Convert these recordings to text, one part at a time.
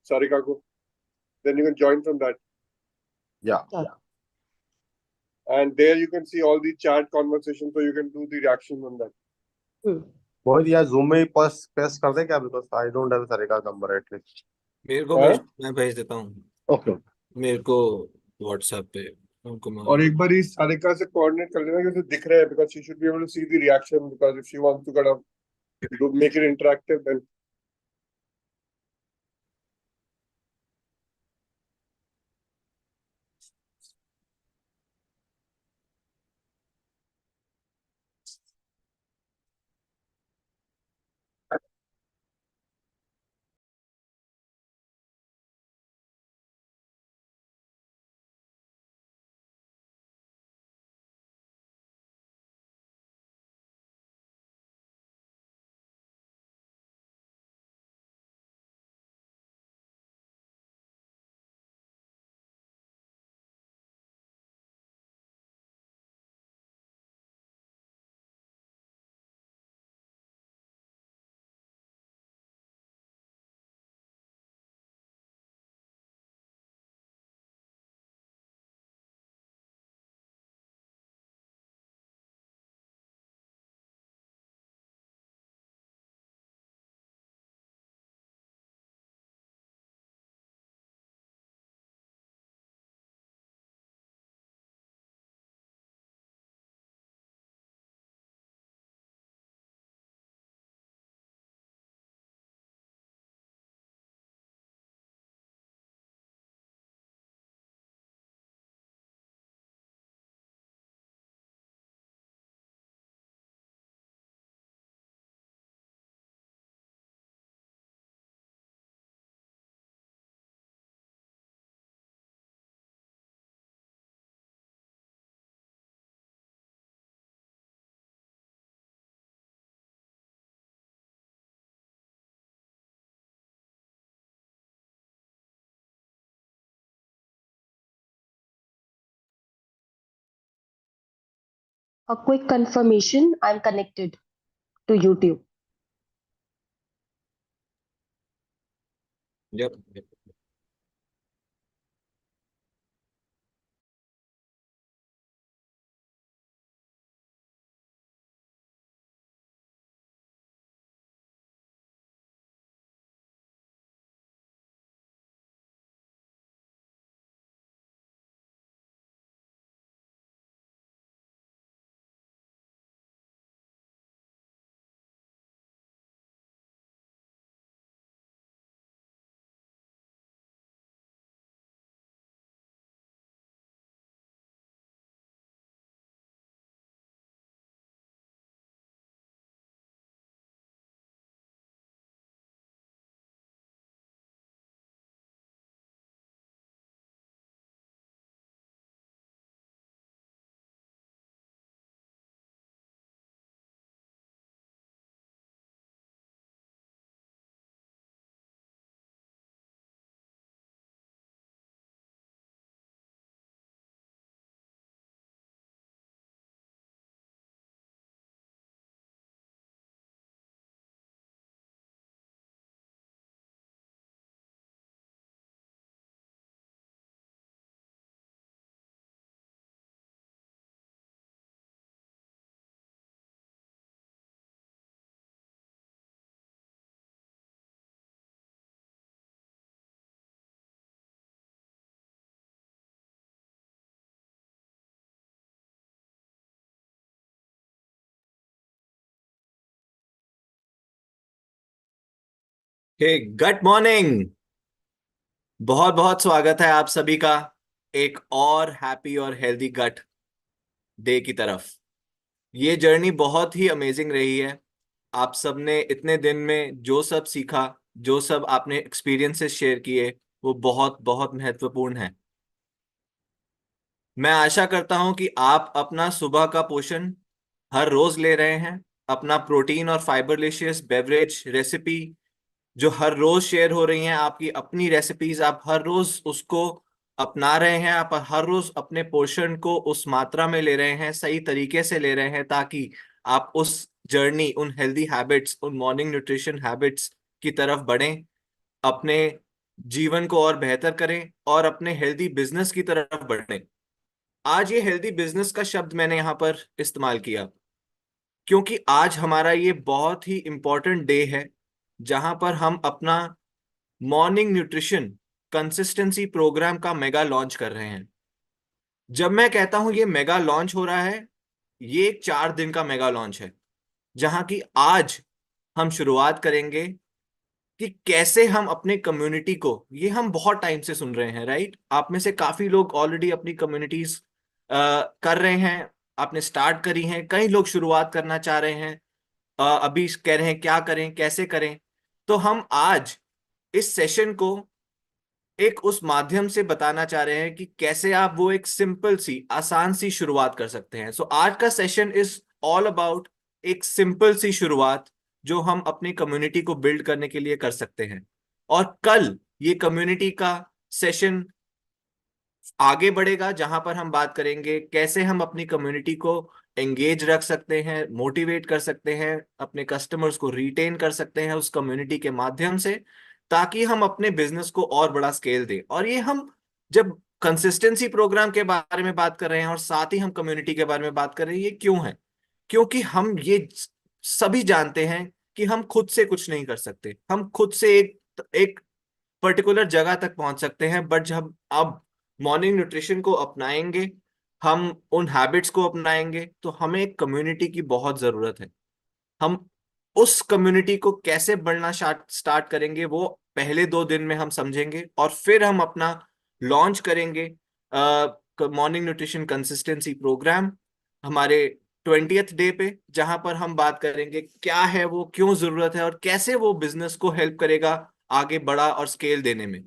Sarika ko. Then you can join from that. Yeah. And there you can see all the chat conversations, so you can do the reactions on that. मोहित यार Zoom में ही press कर दे क्या, because I don't have Sarika number at least. मेरे को हाँ? मैं भेज देता हूँ Okay. मेरे को व्हाट्सएप पे उनको मैं और एक बार इस सारिका से कोऑर्डिनेट कर लेना कि उसे दिख रहा है, because she should be able to see the reaction, because if she wants to kind of make it interactive, then A quick confirmation, I'm connected to YouTube. Yep. Hey good morning. बहुत बहुत स्वागत है आप सभी का एक और happy और हेल्दी गट डे की तरफ। ये जर्नी बहुत ही अमेजिंग रही है। आप सबने इतने दिन में जो सब सीखा, जो सब आपने एक्सपीरियंसेस शेयर किए, वो बहुत बहुत महत्वपूर्ण है। मैं आशा करता हूं कि आप अपना सुबह का पोषण हर रोज ले रहे हैं। अपना प्रोटीन और फाइबरलिशियस बेवरेज रेसिपी जो हर रोज शेयर हो रही हैं, आपकी अपनी रेसिपीज, आप हर रोज उसको अपना रहे हैं। आप हर रोज अपने पोषण को उस मात्रा में ले रहे हैं, सही तरीके से ले रहे हैं, ताकि आप उस जर्नी, उन हेल्दी हैबिट्स, उन मॉर्निंग न्यूट्रिशन हैबिट्स की तरफ बढ़ें। अपने जीवन को और बेहतर करें और अपने हेल्दी बिजनेस की तरफ बढ़ें। आज ये हेल्दी बिजनेस का शब्द मैंने यहाँ पर इस्तेमाल किया क्योंकि आज हमारा ये बहुत ही इंपॉर्टेंट डे है जहां पर हम अपना मॉर्निंग न्यूट्रिशन कंसिस्टेंसी प्रोग्राम का मेगा लॉन्च कर रहे हैं। जब मैं कहता हूं ये मेगा लॉन्च हो रहा है, ये एक 4 दिन का मेगा लॉन्च है जहां की आज हम शुरुआत करेंगे कि कैसे हम अपने कम्युनिटी को, ये हम बहुत टाइम से सुन रहे हैं, राइट? आप में से काफी लोग ऑलरेडी अपनी कम्युनिटीज कर रहे हैं, आपने स्टार्ट करी हैं, कई लोग शुरुआत करना चाह रहे हैं, अभी कह रहे हैं क्या करें कैसे करें। तो हम आज इस सेशन को एक उस माध्यम से बताना चाह रहे हैं कि कैसे आप वो एक सिंपल सी आसान सी शुरुआत कर सकते हैं। सो आज का सेशन इज ऑल अबाउट एक सिंपल सी शुरुआत जो हम अपनी कम्युनिटी को बिल्ड करने के लिए कर सकते हैं। और कल ये कम्युनिटी का सेशन आगे बढ़ेगा जहां पर हम बात करेंगे कैसे हम अपनी कम्युनिटी को एंगेज रख सकते हैं, मोटिवेट कर सकते हैं, अपने कस्टमर्स को रिटेन कर सकते हैं उस कम्युनिटी के माध्यम से, ताकि हम अपने बिजनेस को और बड़ा स्केल दें। और ये हम जब कंसिस्टेंसी प्रोग्राम के बारे में बात कर रहे हैं और साथ ही हम कम्युनिटी के बारे में बात कर रहे हैं, ये क्यों है? क्योंकि हम ये सभी जानते हैं कि हम खुद से कुछ नहीं कर सकते। हम खुद से एक एक पर्टिकुलर जगह तक पहुंच सकते हैं, बट जब अब मॉर्निंग न्यूट्रिशन को अपनाएंगे, हम उन हैबिट्स को अपनाएंगे, तो हमें एक कम्युनिटी की बहुत जरूरत है। हम उस कम्युनिटी को कैसे बढ़ना स्टार्ट करेंगे वो पहले 2 दिन में हम समझेंगे, और फिर हम अपना लॉन्च करेंगे मॉर्निंग न्यूट्रिशन कंसिस्टेंसी प्रोग्राम हमारे 20th डे पे, जहां पर हम बात करेंगे क्या है वो, क्यों जरूरत है, और कैसे वो बिजनेस को हेल्प करेगा आगे बढ़ा और स्केल देने में।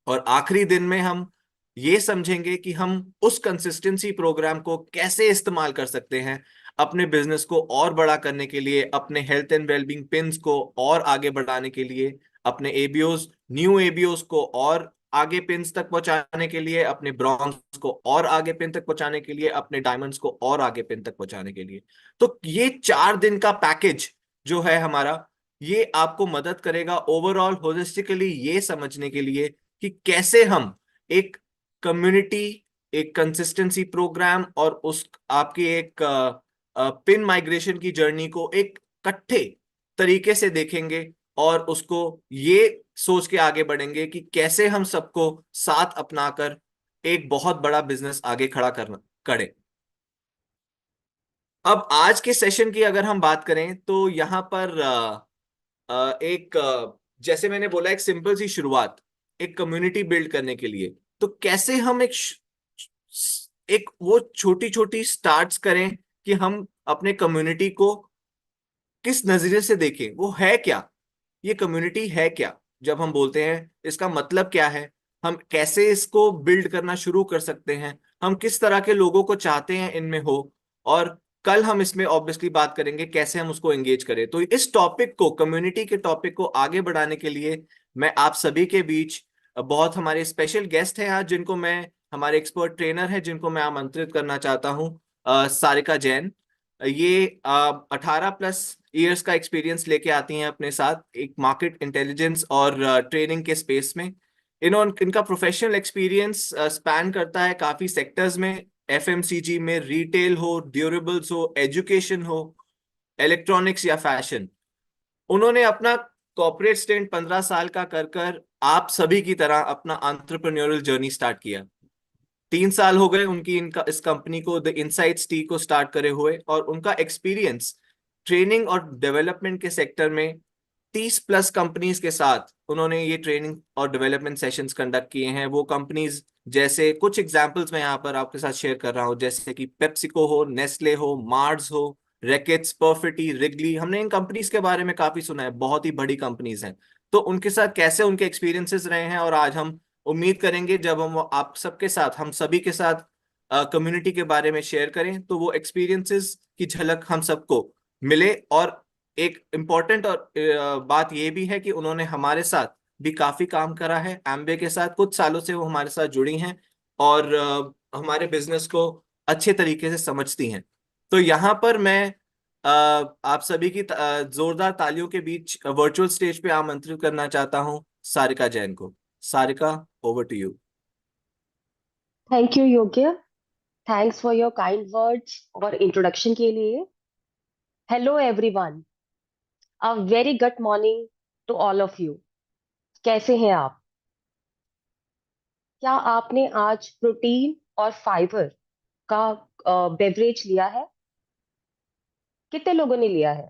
और आखिरी दिन में हम ये समझेंगे कि हम उस कंसिस्टेंसी प्रोग्राम को कैसे इस्तेमाल कर सकते हैं अपने बिजनेस को और बड़ा करने के लिए, अपने हेल्थ एंड वेलबींग पिन्स को और आगे बढ़ाने के लिए, अपने एबीओस, न्यू एबीओस को और आगे पिन्स तक पहुंचाने के लिए, अपने ब्रॉन्ज को और आगे पिन तक पहुंचाने के लिए, अपने डायमंड्स को और आगे पिन तक पहुंचाने के लिए। तो ये 4 दिन का पैकेज जो है हमारा, ये आपको मदद करेगा ओवरऑल होलिस्टिकली ये समझने के लिए कि कैसे हम एक कम्युनिटी, एक कंसिस्टेंसी प्रोग्राम और उस आपकी एक पिन माइग्रेशन की जर्नी को एक इकट्ठे तरीके से देखेंगे, और उसको ये सोच के आगे बढ़ेंगे कि कैसे हम सबको साथ अपनाकर एक बहुत बड़ा बिजनेस आगे खड़ा करना करें। अब आज के सेशन की अगर हम बात करें तो यहाँ पर एक जैसे मैंने बोला, एक सिंपल सी शुरुआत एक कम्युनिटी बिल्ड करने के लिए, तो कैसे हम एक वो छोटी छोटी स्टार्ट्स करें कि हम अपने कम्युनिटी को किस नजरिए से देखें, वो है क्या, ये कम्युनिटी है क्या, जब हम बोलते हैं इसका मतलब क्या है, हम कैसे इसको बिल्ड करना शुरू कर सकते हैं, हम किस तरह के लोगों को चाहते हैं इनमें हो, और कल हम इसमें ऑब्वियसली बात करेंगे कैसे हम उसको एंगेज करें। तो इस टॉपिक को, कम्युनिटी के टॉपिक को आगे बढ़ाने के लिए मैं आप सभी के बीच बहुत हमारे स्पेशल गेस्ट हैं आज, जिनको मैं, हमारे एक्सपर्ट ट्रेनर हैं जिनको मैं आमंत्रित करना चाहता हूँ, सारिका जैन। ये 18+ ईयर्स का एक्सपीरियंस लेके आती हैं अपने साथ एक मार्केट इंटेलिजेंस और ट्रेनिंग के स्पेस में। इनका प्रोफेशनल एक्सपीरियंस स्पैन करता है काफी सेक्टर्स में, एफएमसीजी में, रिटेल हो, ड्यूरेबल्स हो, एजुकेशन हो, इलेक्ट्रॉनिक्स या फैशन। उन्होंने अपना कॉर्पोरेट स्टेंट 15 साल का कर कर आप सभी की तरह अपना एंटरप्रेन्योरल जर्नी स्टार्ट किया। 3 साल हो गए उनकी इनका इस कंपनी को, द इनसाइट्स टी को स्टार्ट करे हुए, और उनका एक्सपीरियंस ट्रेनिंग और डेवलपमेंट के सेक्टर में 30+ कंपनीज के साथ उन्होंने ये ट्रेनिंग और डेवलपमेंट सेशंस कंडक्ट किए हैं। वो कंपनीज जैसे, कुछ एग्जांपल्स मैं यहाँ पर आपके साथ शेयर कर रहा हूँ, जैसे कि पेप्सिको हो, नेस्ले हो, मार्स हो, रैकेट्स, परफिटी, रिगली। हमने इन कंपनीज के बारे में काफी सुना है, बहुत ही बड़ी कंपनीज हैं। तो उनके साथ कैसे उनके एक्सपीरियंसेस रहे हैं, और आज हम उम्मीद करेंगे जब हम आप सबके साथ, हम सभी के साथ कम्युनिटी के बारे में शेयर करें, तो वो एक्सपीरियंसेस की झलक हम सबको मिले। और एक इम्पॉर्टेंट और बात ये भी है कि उन्होंने हमारे साथ भी काफी काम करा है, एम्बे के साथ कुछ सालों से वो हमारे साथ जुड़ी हैं, और हमारे बिजनेस को अच्छे तरीके से समझती हैं। तो यहाँ पर मैं आप सभी की जोरदार तालियों के बीच वर्चुअल स्टेज पे आमंत्रित करना चाहता हूँ सारिका जैन को। Sarika, over to you. Thank you, Yogya. Thanks for your kind words और introduction के लिए. Hello everyone. A very good morning to all of you. कैसे हैं आप? क्या आपने आज प्रोटीन और फाइबर का बेवरेज लिया है? कितने लोगों ने लिया है?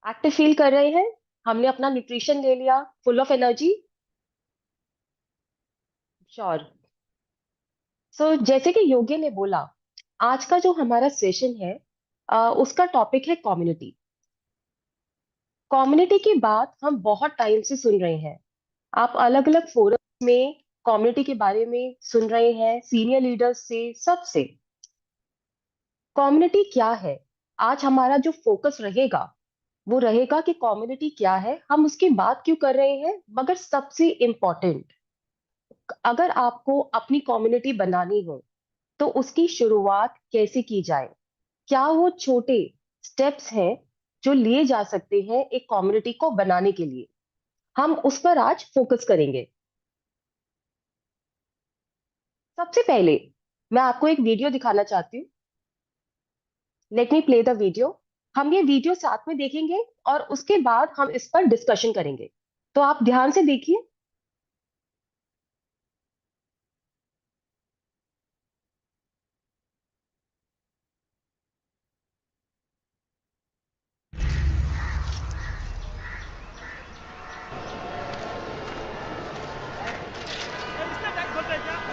एक्टिव फील कर रहे हैं? हमने अपना न्यूट्रिशन ले लिया, फुल ऑफ एनर्जी? श्योर. सो जैसे कि योगी ने बोला, आज का जो हमारा सेशन है उसका टॉपिक है कम्युनिटी. कम्युनिटी की बात हम बहुत टाइम से सुन रहे हैं. आप अलग अलग फोरम में कम्युनिटी के बारे में सुन रहे हैं, सीनियर लीडर्स से, सबसे. कम्युनिटी क्या है? आज हमारा जो फोकस रहेगा वो रहेगा कि कम्युनिटी क्या है, हम उसकी बात क्यों कर रहे हैं, मगर सबसे इम्पोर्टेंट, अगर आपको अपनी कम्युनिटी बनानी हो तो उसकी शुरुआत कैसे की जाए, क्या वो छोटे स्टेप्स हैं जो लिए जा सकते हैं एक कम्युनिटी को बनाने के लिए, हम उस पर आज फोकस करेंगे. सबसे पहले मैं आपको एक वीडियो दिखाना चाहती हूँ. Let me play the video. हम ये वीडियो साथ में देखेंगे और उसके बाद हम इस पर डिस्कशन करेंगे. तो आप ध्यान से देखिए.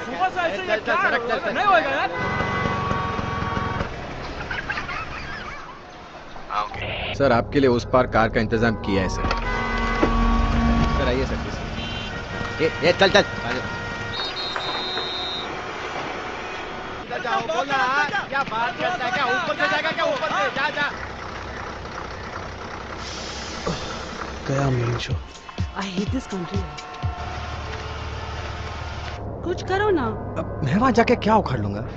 सुबह से ऐसे ये क्या नहीं होएगा यार. सर आपके लिए उस पार कार का इंतजाम किया है सर आइए सर प्लीज. ये चल चल जाओ बोल रहा क्या बात करता है, क्या ऊपर से जाएगा, क्या ऊपर से जा जा. गया main show. I hate this country. कुछ करो ना. अब मैं वहां जाके क्या उखाड़ लूंगा.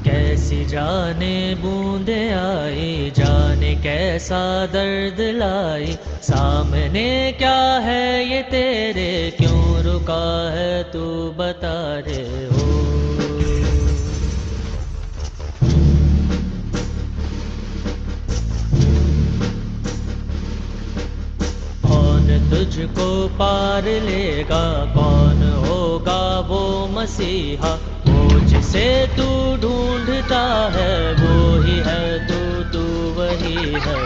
कैसी जाने बूंदे आई, जाने कैसा दर्द लाई, सामने क्या है ये तेरे, क्यों रुका है तू बता रे हो. कौन तुझको पार लेगा, कौन होगा वो मसीहा, वो जिसे तू ढूंढता है वो ही है तू वही है.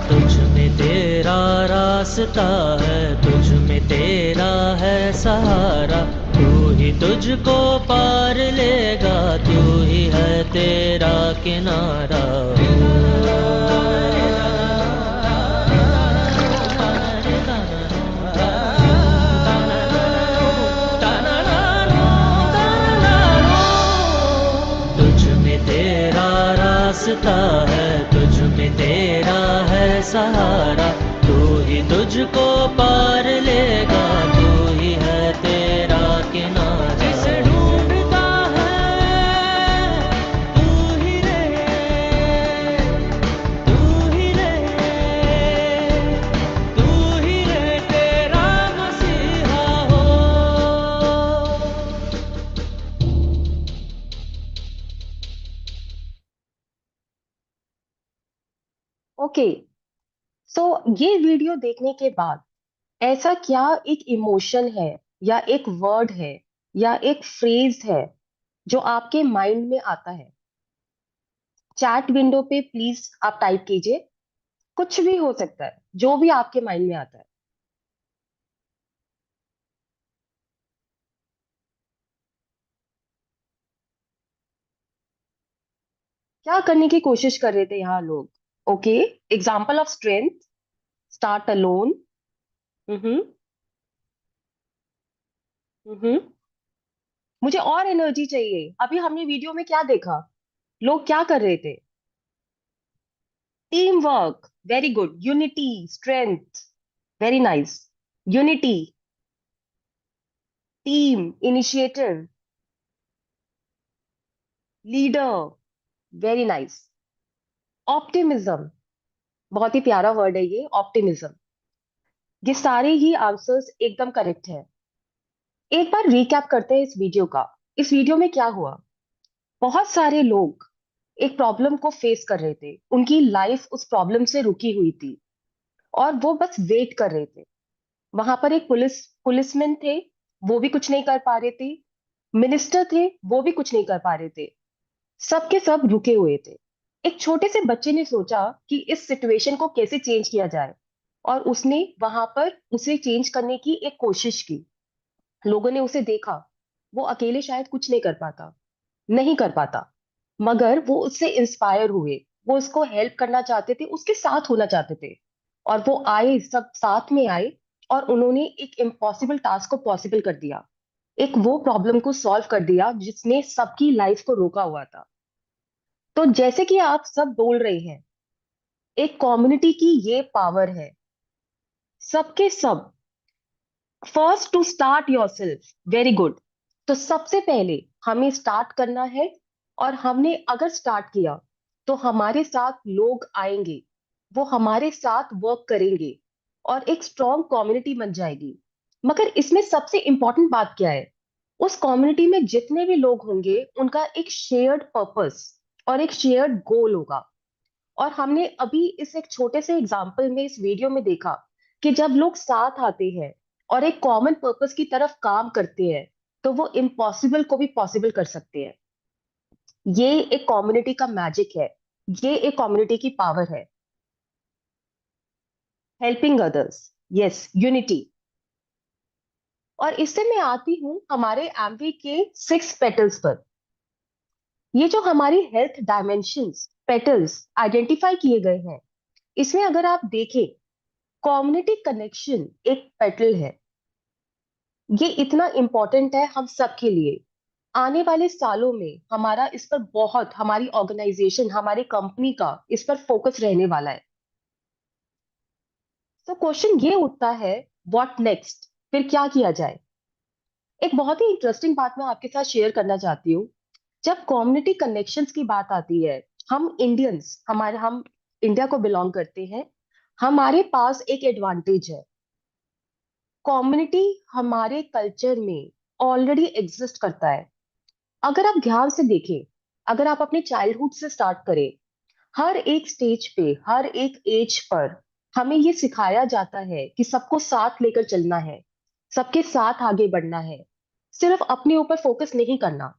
तुझ में तेरा रास्ता है, तुझ में तेरा है सहारा, तू ही तुझको पार लेगा, तू ही है तेरा किनारा. रास्ता है, तुझ में तेरा है सहारा, तू ही तुझको पार लेगा, तू ही है तेरा किनारा. जिसे ढूंढता है तू ही रहे, तू ही रहे, तू ही रहे तेरा मसीहा हो. ओके. सो ये वीडियो देखने के बाद ऐसा क्या एक इमोशन है या एक वर्ड है या एक फ्रेज है जो आपके माइंड में आता है? चैट विंडो पे प्लीज आप टाइप कीजिए. कुछ भी हो सकता है, जो भी आपके माइंड में आता है. क्या करने की कोशिश कर रहे थे यहाँ लोग? Okay. Example of strength. Start alone. Hmm. Hmm. मुझे और एनर्जी चाहिए. अभी हमने वीडियो में क्या देखा? लोग क्या कर रहे थे? Team work. Very good. Unity. Strength. Very nice. Unity. Team, initiative, leader, very nice. Optimism, बहुत ही प्यारा वर्ड है ये, ऑप्टिमिज्म। ये सारे ही आंसर्स एकदम करेक्ट है। एक बार रिकैप करते हैं इस वीडियो का। इस वीडियो में क्या हुआ? बहुत सारे लोग एक प्रॉब्लम को फेस कर रहे थे, उनकी लाइफ उस प्रॉब्लम से रुकी हुई थी और वो बस वेट कर रहे थे। वहां पर एक पुलिसमैन थे, वो भी कुछ नहीं कर पा रहे थे। मिनिस्टर थे, वो भी कुछ नहीं कर पा रहे थे। सबके सब रुके हुए थे। एक छोटे से बच्चे ने सोचा कि इस सिचुएशन को कैसे चेंज किया जाए, और उसने वहां पर उसे चेंज करने की एक कोशिश की। लोगों ने उसे देखा, वो अकेले शायद कुछ नहीं कर पाता, मगर वो उससे इंस्पायर हुए। वो उसको हेल्प करना चाहते थे, उसके साथ होना चाहते थे, और वो आए, सब साथ में आए, और उन्होंने एक इम्पॉसिबल टास्क को पॉसिबल कर दिया। एक वो प्रॉब्लम को सॉल्व कर दिया जिसने सबकी लाइफ को रोका हुआ था। तो जैसे कि आप सब बोल रहे हैं, एक कम्युनिटी की ये पावर है। सबके सब, first to start yourself, very good. तो सबसे पहले हमें स्टार्ट करना है, और हमने अगर स्टार्ट किया तो हमारे साथ लोग आएंगे, वो हमारे साथ वर्क करेंगे, और एक स्ट्रॉन्ग कम्युनिटी बन जाएगी। मगर इसमें सबसे इंपॉर्टेंट बात क्या है? उस कम्युनिटी में जितने भी लोग होंगे, उनका एक शेयर्ड पर्पस और एक शेयर्ड गोल होगा। और हमने अभी इस एक छोटे से एग्जाम्पल में, इस वीडियो में देखा कि जब लोग साथ आते हैं और एक कॉमन पर्पस की तरफ काम करते हैं, तो वो इम्पॉसिबल को भी पॉसिबल कर सकते हैं। ये एक कम्युनिटी का मैजिक है, ये एक कम्युनिटी की पावर है। Helping others, yes, unity. और इससे मैं आती हूं हमारे एमवी के 6 पेटल्स पर। ये जो हमारी हेल्थ डायमेंशंस, पेटल्स आइडेंटिफाई किए गए हैं, इसमें अगर आप देखें, कम्युनिटी कनेक्शन एक पेटल है। ये इतना इंपॉर्टेंट है हम सब के लिए। आने वाले सालों में हमारा इस पर बहुत, हमारी ऑर्गेनाइजेशन, हमारी कंपनी का इस पर फोकस रहने वाला है। तो क्वेश्चन ये उठता है, व्हाट नेक्स्ट? फिर क्या किया जाए? एक बहुत ही इंटरेस्टिंग बात मैं आपके साथ शेयर करना चाहती हूँ। जब कम्युनिटी कनेक्शंस की बात आती है, हम इंडियंस, हम इंडिया को बिलोंग करते हैं, हमारे पास एक एडवांटेज है। कम्युनिटी हमारे कल्चर में ऑलरेडी एग्जिस्ट करता है। अगर आप ध्यान से देखें, अगर आप अपने चाइल्डहुड से स्टार्ट करें, हर एक स्टेज पे, हर एक एज पर हमें ये सिखाया जाता है कि सबको साथ लेकर चलना है, सबके साथ आगे बढ़ना है, सिर्फ अपने ऊपर फोकस नहीं करना।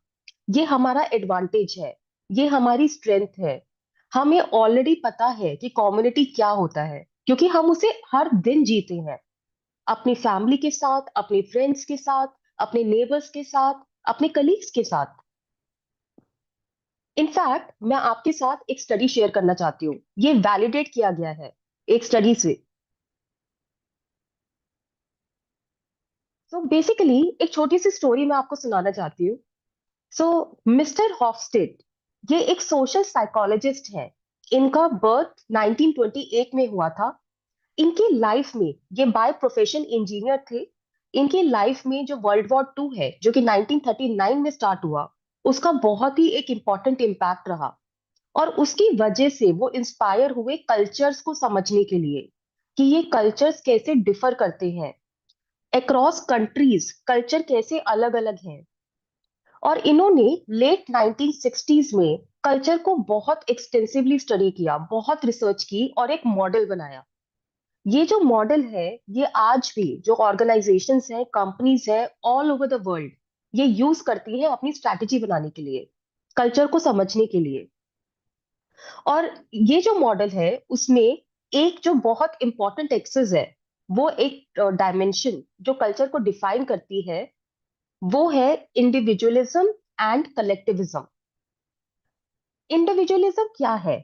ये हमारा एडवांटेज है, ये हमारी स्ट्रेंथ है। हमें ऑलरेडी पता है कि कम्युनिटी क्या होता है, क्योंकि हम उसे हर दिन जीते हैं, अपनी फैमिली के साथ, अपने फ्रेंड्स के साथ, अपने नेबर्स के साथ, अपने कलीग्स के साथ। इनफैक्ट मैं आपके साथ एक स्टडी शेयर करना चाहती हूँ, ये वैलिडेट किया गया है एक स्टडी से। सो बेसिकली एक छोटी सी स्टोरी मैं आपको सुनाना चाहती हूँ। सो मिस्टर हॉफस्टेड, ये एक सोशल साइकोलॉजिस्ट है। इनका बर्थ 1928 में हुआ था। इनकी लाइफ में, ये बाय प्रोफेशन इंजीनियर थे। इनकी लाइफ में जो वर्ल्ड वॉर 2 है, जो कि 1939 में स्टार्ट हुआ, उसका बहुत ही एक इम्पॉर्टेंट इम्पैक्ट रहा। और उसकी वजह से वो इंस्पायर हुए कल्चर्स को समझने के लिए, कि ये कल्चर्स कैसे डिफर करते हैं, अक्रॉस कंट्रीज कल्चर कैसे अलग अलग हैं। और इन्होंने लेट 1960s में कल्चर को बहुत एक्सटेंसिवली स्टडी किया, बहुत रिसर्च की, और एक मॉडल बनाया। ये जो मॉडल है, ये आज भी जो ऑर्गेनाइजेशंस हैं, कंपनीज हैं ऑल ओवर द वर्ल्ड, ये यूज करती है अपनी स्ट्रैटेजी बनाने के लिए, कल्चर को समझने के लिए। और ये जो मॉडल है, उसमें एक जो बहुत इंपॉर्टेंट एक्सेस है, वो एक डायमेंशन जो कल्चर को डिफाइन करती है, वो है इंडिविजुअलिज्म एंड कलेक्टिविज्म। इंडिविजुअलिज्म क्या है?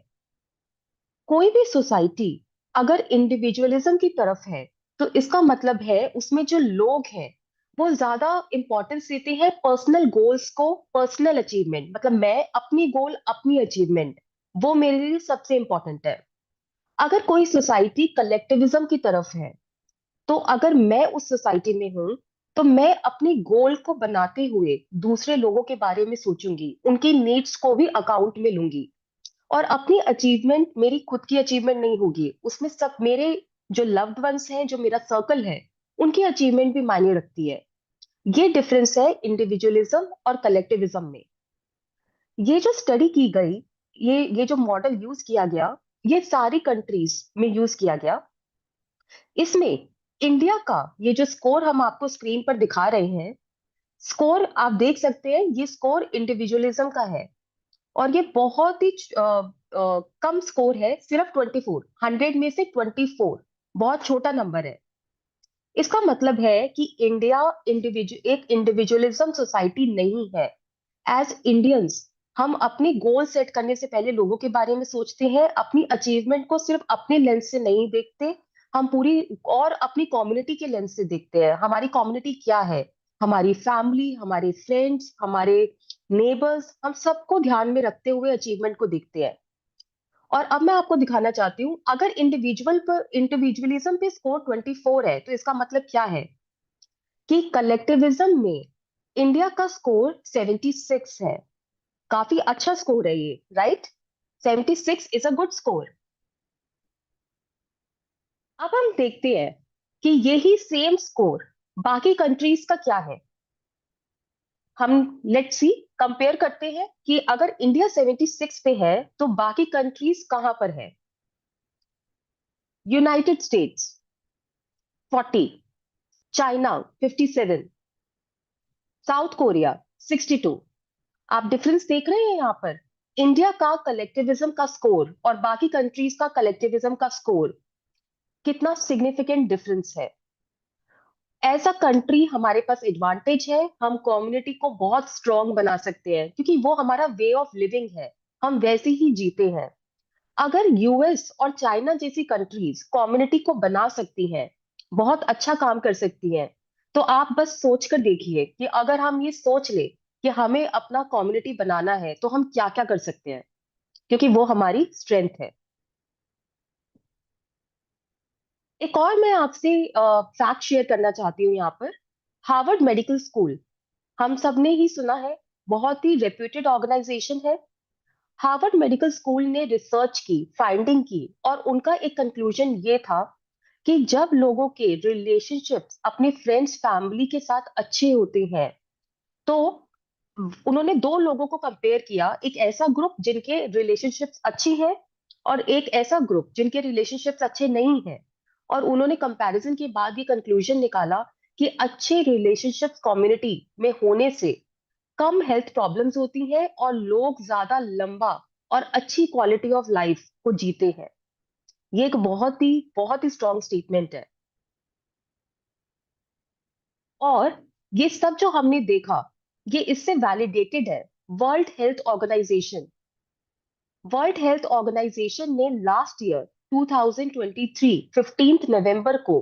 कोई भी सोसाइटी अगर इंडिविजुअलिज्म की तरफ है, तो इसका मतलब है उसमें जो लोग हैं, वो ज्यादा इंपॉर्टेंस देते हैं पर्सनल गोल्स को, पर्सनल अचीवमेंट, मतलब मैं अपनी गोल, अपनी अचीवमेंट, वो मेरे लिए सबसे इंपॉर्टेंट है। अगर कोई सोसाइटी कलेक्टिविज्म की तरफ है, तो अगर मैं उस सोसाइटी में हूं, तो मैं अपने गोल को बनाते हुए दूसरे लोगों के बारे में सोचूंगी, उनकी नीड्स को भी अकाउंट में लूंगी। और अपनी अचीवमेंट मेरी खुद की अचीवमेंट नहीं होगी, उसमें सब मेरे जो लव्ड वंस हैं, जो मेरा सर्कल है, उनकी अचीवमेंट भी मायने रखती है। ये डिफरेंस है इंडिविजुअलिज्म और कलेक्टिविज्म में। ये जो स्टडी की गई, ये जो मॉडल यूज किया गया, ये सारी कंट्रीज में यूज किया गया। इसमें इंडिया का ये जो स्कोर हम आपको स्क्रीन पर दिखा रहे हैं, स्कोर आप देख सकते हैं, ये स्कोर इंडिविजुअलिज्म का है। और ये बहुत ही कम स्कोर है, सिर्फ 24, 100 में से 24, बहुत छोटा नंबर है। इसका मतलब है कि इंडिया एक इंडिविजुअलिज्म सोसाइटी नहीं है। एज इंडियंस हम अपने गोल सेट करने से पहले लोगों के बारे में सोचते हैं, अपनी अचीवमेंट को सिर्फ अपने लेंस से नहीं देखते, हम पूरी और अपनी कम्युनिटी के लेंस से देखते हैं। हमारी कम्युनिटी क्या है, हमारी फैमिली, हमारे फ्रेंड्स, हमारे नेबर्स, हम सबको ध्यान में रखते हुए अचीवमेंट को देखते हैं। और अब मैं आपको दिखाना चाहती हूँ, अगर इंडिविजुअलिज्म पे स्कोर 24 है, तो इसका मतलब क्या है कि कलेक्टिविज्म में इंडिया का स्कोर 76 है। काफी अच्छा स्कोर है ये, right? 76 is a good score. अब हम देखते हैं कि यही सेम स्कोर बाकी कंट्रीज का क्या है। हम लेट्स सी कंपेयर करते हैं कि अगर इंडिया 76 पे है तो बाकी कंट्रीज कहां पर है। United states 40, China 57, south Korea 62। आप डिफरेंस देख रहे हैं यहाँ पर, इंडिया का कलेक्टिविज्म का स्कोर और बाकी कंट्रीज का कलेक्टिविज्म का स्कोर, कितना सिग्निफिकेंट डिफरेंस है। एज अ कंट्री हमारे पास एडवांटेज है, हम कम्युनिटी को बहुत स्ट्रांग बना सकते हैं क्योंकि वो हमारा वे ऑफ लिविंग है, हम वैसे ही जीते हैं। अगर यूएस और चाइना जैसी कंट्रीज कम्युनिटी को बना सकती हैं, बहुत अच्छा काम कर सकती हैं, तो आप बस सोच कर देखिए कि अगर हम ये सोच ले कि हमें अपना कम्युनिटी बनाना है तो हम क्या क्या कर सकते हैं, क्योंकि वो हमारी स्ट्रेंथ है। एक और मैं आपसे फैक्ट शेयर करना चाहती हूँ यहाँ पर। हार्वर्ड मेडिकल स्कूल, हम सबने ही सुना है, बहुत ही रेप्यूटेड ऑर्गेनाइजेशन है। हार्वर्ड मेडिकल स्कूल ने रिसर्च की, फाइंडिंग की, और उनका एक कंक्लूजन ये था कि जब लोगों के रिलेशनशिप्स अपने फ्रेंड्स फैमिली के साथ अच्छे होते हैं, तो उन्होंने दो लोगों को कंपेयर किया, एक ऐसा ग्रुप जिनके रिलेशनशिप्स अच्छी हैं और एक ऐसा ग्रुप जिनके रिलेशनशिप्स अच्छे नहीं हैं। और उन्होंने कंपैरिजन के बाद ये कंक्लूजन निकाला कि अच्छे रिलेशनशिप्स कम्युनिटी में होने से कम हेल्थ प्रॉब्लम्स होती हैं और लोग ज्यादा लंबा और अच्छी क्वालिटी ऑफ लाइफ को जीते हैं। ये एक बहुत ही स्ट्रॉन्ग स्टेटमेंट है। और ये सब जो हमने देखा, ये इससे वैलिडेटेड है। World Health Organization World Health Organization ने लास्ट ईयर 2023 15 नवंबर को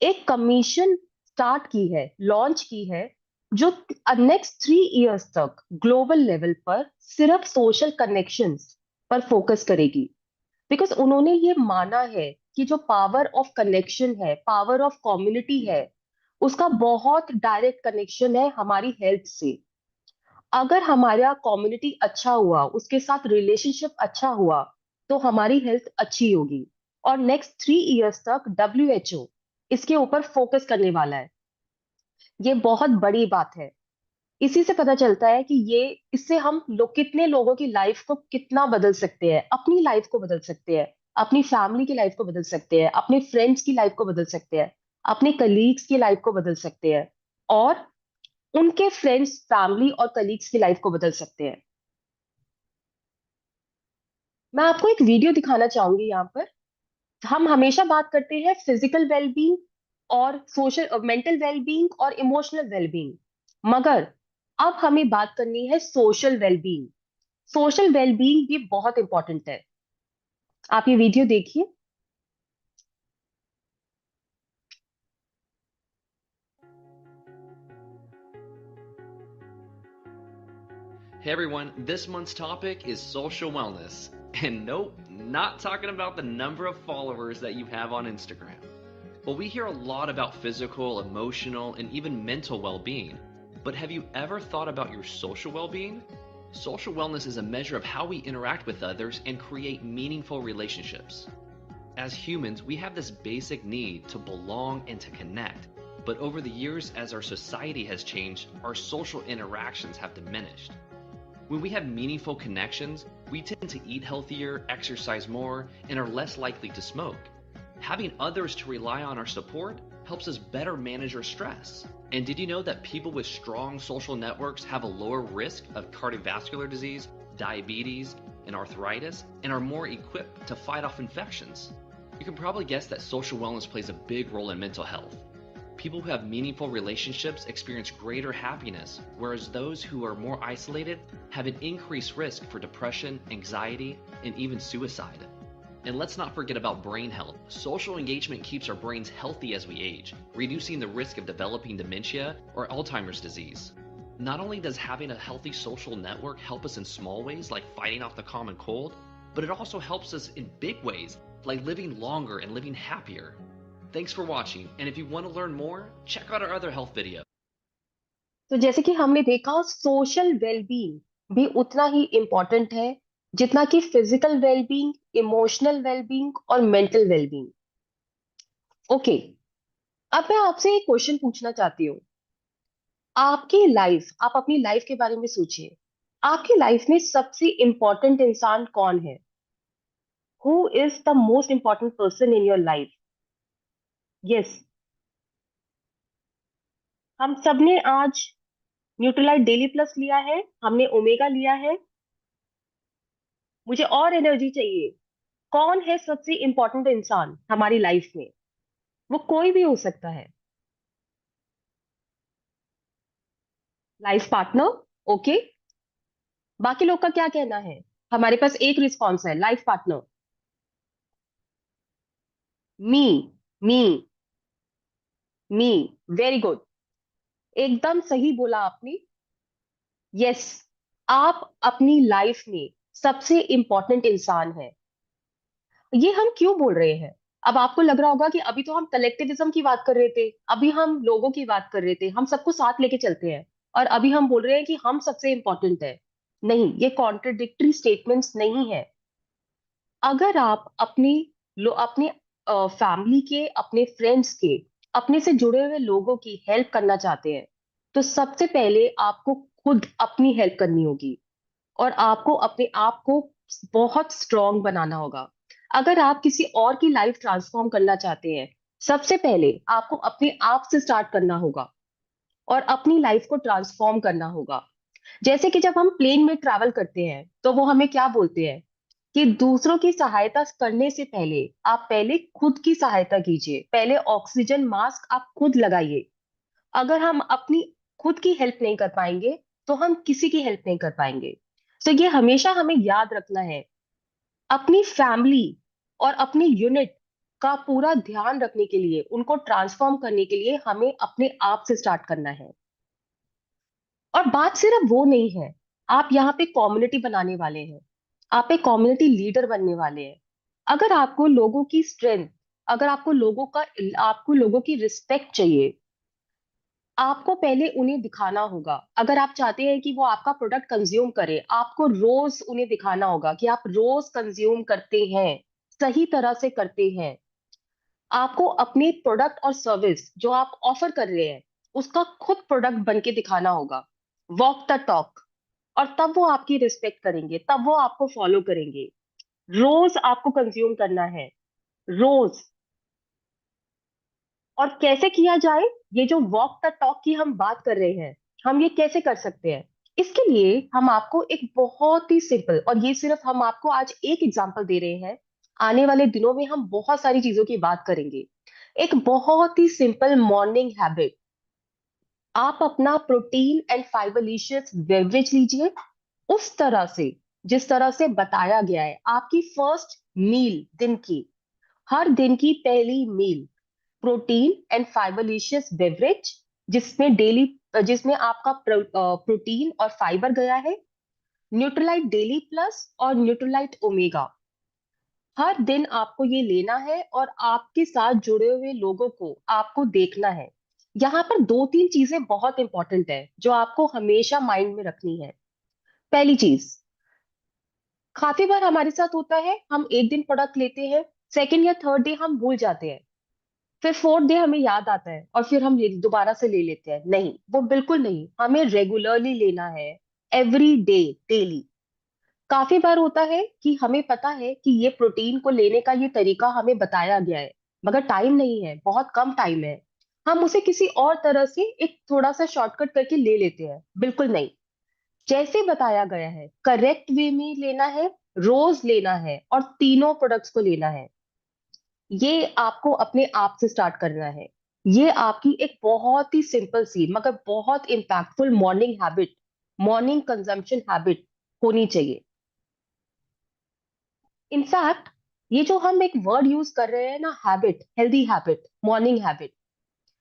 एक कमीशन स्टार्ट की है, लॉन्च की है, जो नेक्स्ट 3 इयर्स तक ग्लोबल लेवल पर सिर्फ सोशल कनेक्शंस पर फोकस करेगी। बिकॉज उन्होंने ये माना है कि जो पावर ऑफ कनेक्शन है, पावर ऑफ कम्युनिटी है, उसका बहुत डायरेक्ट कनेक्शन है हमारी हेल्थ से। अगर हमारा कम्युनिटी अच्छा हुआ, उसके साथ रिलेशनशिप अच्छा हुआ, तो हमारी हेल्थ अच्छी होगी। और नेक्स्ट 3 इयर्स तक WHO इसके ऊपर फोकस करने वाला है। ये बहुत बड़ी बात है। इसी से पता चलता है कि ये इससे हम लोग कितने लोगों की लाइफ को कितना बदल सकते हैं, अपनी लाइफ को बदल सकते हैं, अपनी फैमिली की लाइफ को बदल सकते हैं, अपने फ्रेंड्स की लाइफ को बदल सकते हैं, अपने कलीग्स की लाइफ को बदल सकते हैं, और उनके फ्रेंड्स, फैमिली और कलीग्स की लाइफ को बदल सकते हैं। मैं आपको एक वीडियो दिखाना चाहूंगी यहाँ पर। हम हमेशा बात करते हैं फिजिकल वेलबींग और सोशल मेंटल वेलबींग और इमोशनल वेलबींग, मगर अब हमें बात करनी है सोशल वेलबींग। सोशल वेलबींग भी बहुत इंपॉर्टेंट है। आप ये वीडियो देखिए। Hey everyone, this month's topic is social wellness. And nope, not talking about the number of followers that you have on Instagram. Well, we hear a lot about physical, emotional, and even mental well-being. But have you ever thought about your social well-being? Social wellness is a measure of how we interact with others and create meaningful relationships. As humans, we have this basic need to belong and to connect. But over the years, as our society has changed, our social interactions have diminished. When we have meaningful connections, we tend to eat healthier, exercise more, and are less likely to smoke. Having others to rely on our support helps us better manage our stress. And did you know that people with strong social networks have a lower risk of cardiovascular disease, diabetes, and arthritis, and are more equipped to fight off infections? You can probably guess that social wellness plays a big role in mental health. People who have meaningful relationships experience greater happiness, whereas those who are more isolated have an increased risk for depression, anxiety, and even suicide. And let's not forget about brain health. Social engagement keeps our brains healthy as we age, reducing the risk of developing dementia or Alzheimer's disease. Not only does having a healthy social network help us in small ways like fighting off the common cold, but it also helps us in big ways like living longer and living happier. Thanks for watching, and if you want to learn more, check out our other health videos. तो जैसे कि हमने देखा, social wellbeing भी उतना ही important है जितना कि फिजिकल वेलबींग, इमोशनल वेलबींग और मेंटल वेलबींग। ओके, अब मैं आपसे एक क्वेश्चन पूछना चाहती हूँ। आपकी लाइफ, आप अपनी लाइफ के बारे में सोचिए। आपकी लाइफ में सबसे इम्पोर्टेंट इंसान कौन है? Who is the most important person in your life? Yes, हम सबने आज न्यूट्रीलाइट डेली प्लस लिया है, हमने ओमेगा लिया है। मुझे और एनर्जी चाहिए। कौन है सबसे इंपॉर्टेंट इंसान हमारी लाइफ में? वो कोई भी हो सकता है। Life partner, okay. बाकी लोग का क्या कहना है? हमारे पास एक रिस्पॉन्स है, लाइफ पार्टनर। मी मी मी, वेरी गुड, एकदम सही बोला आपने। यस, आप अपनी लाइफ में सबसे इंपॉर्टेंट इंसान है। ये हम क्यों बोल रहे हैं? अब आपको लग रहा होगा कि अभी तो हम कलेक्टिविज्म की बात कर रहे थे, अभी हम लोगों की बात कर रहे थे, हम सबको साथ लेके चलते हैं, और अभी हम बोल रहे हैं कि हम सबसे इंपॉर्टेंट है। नहीं, ये कॉन्ट्रडिक्टरी स्टेटमेंट्स नहीं है। अगर आप अपने फैमिली के, अपने फ्रेंड्स के, अपने से जुड़े हुए लोगों की हेल्प करना चाहते हैं, तो सबसे पहले आपको खुद अपनी हेल्प करनी होगी और आपको अपने आप को बहुत स्ट्रांग बनाना होगा। अगर आप किसी और की लाइफ ट्रांसफॉर्म करना चाहते हैं, सबसे पहले आपको अपने आप से स्टार्ट करना होगा और अपनी लाइफ को ट्रांसफॉर्म करना होगा। जैसे कि जब हम प्लेन में ट्रैवल करते हैं तो वो हमें क्या बोलते हैं कि दूसरों की सहायता करने से पहले आप पहले खुद की सहायता कीजिए, पहले ऑक्सीजन मास्क आप खुद लगाइए। अगर हम अपनी खुद की हेल्प नहीं कर पाएंगे तो हम किसी की हेल्प नहीं कर पाएंगे। तो ये हमेशा हमें याद रखना है। अपनी फैमिली और अपनी यूनिट का पूरा ध्यान रखने के लिए, उनको ट्रांसफॉर्म करने के लिए हमें अपने आप से स्टार्ट करना है। और बात सिर्फ वो नहीं है, आप यहाँ पे कम्युनिटी बनाने वाले हैं, आप एक कम्युनिटी लीडर बनने वाले हैं। अगर आपको लोगों की स्ट्रेंथ, अगर आपको लोगों की रिस्पेक्ट चाहिए, आपको पहले उन्हें दिखाना होगा। अगर आप चाहते हैं कि वो आपका प्रोडक्ट कंज्यूम करे, आपको रोज उन्हें दिखाना होगा कि आप रोज कंज्यूम करते हैं, सही तरह से करते हैं। आपको अपने प्रोडक्ट और सर्विस जो आप ऑफर कर रहे हैं उसका खुद प्रोडक्ट बन के दिखाना होगा, वॉक द टॉक। और तब वो आपकी रिस्पेक्ट करेंगे, तब वो आपको फॉलो करेंगे। रोज आपको कंज्यूम करना है, रोज। और कैसे किया जाए? ये जो वॉक द टॉक की हम बात कर रहे हैं, हम ये कैसे कर सकते हैं? इसके लिए हम आपको एक बहुत ही सिंपल, और ये सिर्फ हम आपको आज एक एग्जांपल दे रहे हैं, आने वाले दिनों में हम बहुत सारी चीजों की बात करेंगे। एक बहुत ही सिंपल मॉर्निंग हैबिट, आप अपना प्रोटीन एंड फाइबरलिशियस बेवरेज लीजिए उस तरह से जिस तरह से बताया गया है। आपकी फर्स्ट मील, दिन की, हर दिन की पहली मील, प्रोटीन एंड फाइबरलिशियस बेवरेज, जिसमें आपका प्रोटीन और फाइबर गया है, न्यूट्रीलाइट डेली प्लस और न्यूट्रीलाइट ओमेगा। हर दिन आपको ये लेना है और आपके साथ जुड़े हुए लोगों को आपको देखना है। यहाँ पर दो तीन चीजें बहुत इंपॉर्टेंट है जो आपको हमेशा माइंड में रखनी है। पहली चीज, काफी बार हमारे साथ होता है, हम एक दिन प्रोडक्ट लेते हैं, सेकेंड या थर्ड डे हम भूल जाते हैं, फिर फोर्थ डे हमें याद आता है और फिर हम दोबारा से ले लेते हैं। नहीं, वो बिल्कुल नहीं, हमें रेगुलरली लेना है, एवरी डे, डेली। काफी बार होता है कि हमें पता है कि ये प्रोटीन को लेने का ये तरीका हमें बताया गया है, मगर टाइम नहीं है, बहुत कम टाइम है, हम उसे किसी और तरह से एक थोड़ा सा शॉर्टकट करके ले लेते हैं। बिल्कुल नहीं, जैसे बताया गया है करेक्ट वे में लेना है, रोज लेना है और तीनों प्रोडक्ट्स को लेना है। ये आपको अपने आप से स्टार्ट करना है। ये आपकी एक बहुत ही सिंपल सी मगर बहुत impactful morning habit, morning consumption habit होनी चाहिए। इनफैक्ट ये जो हम एक वर्ड यूज कर रहे हैं ना, habit, healthy habit, morning habit,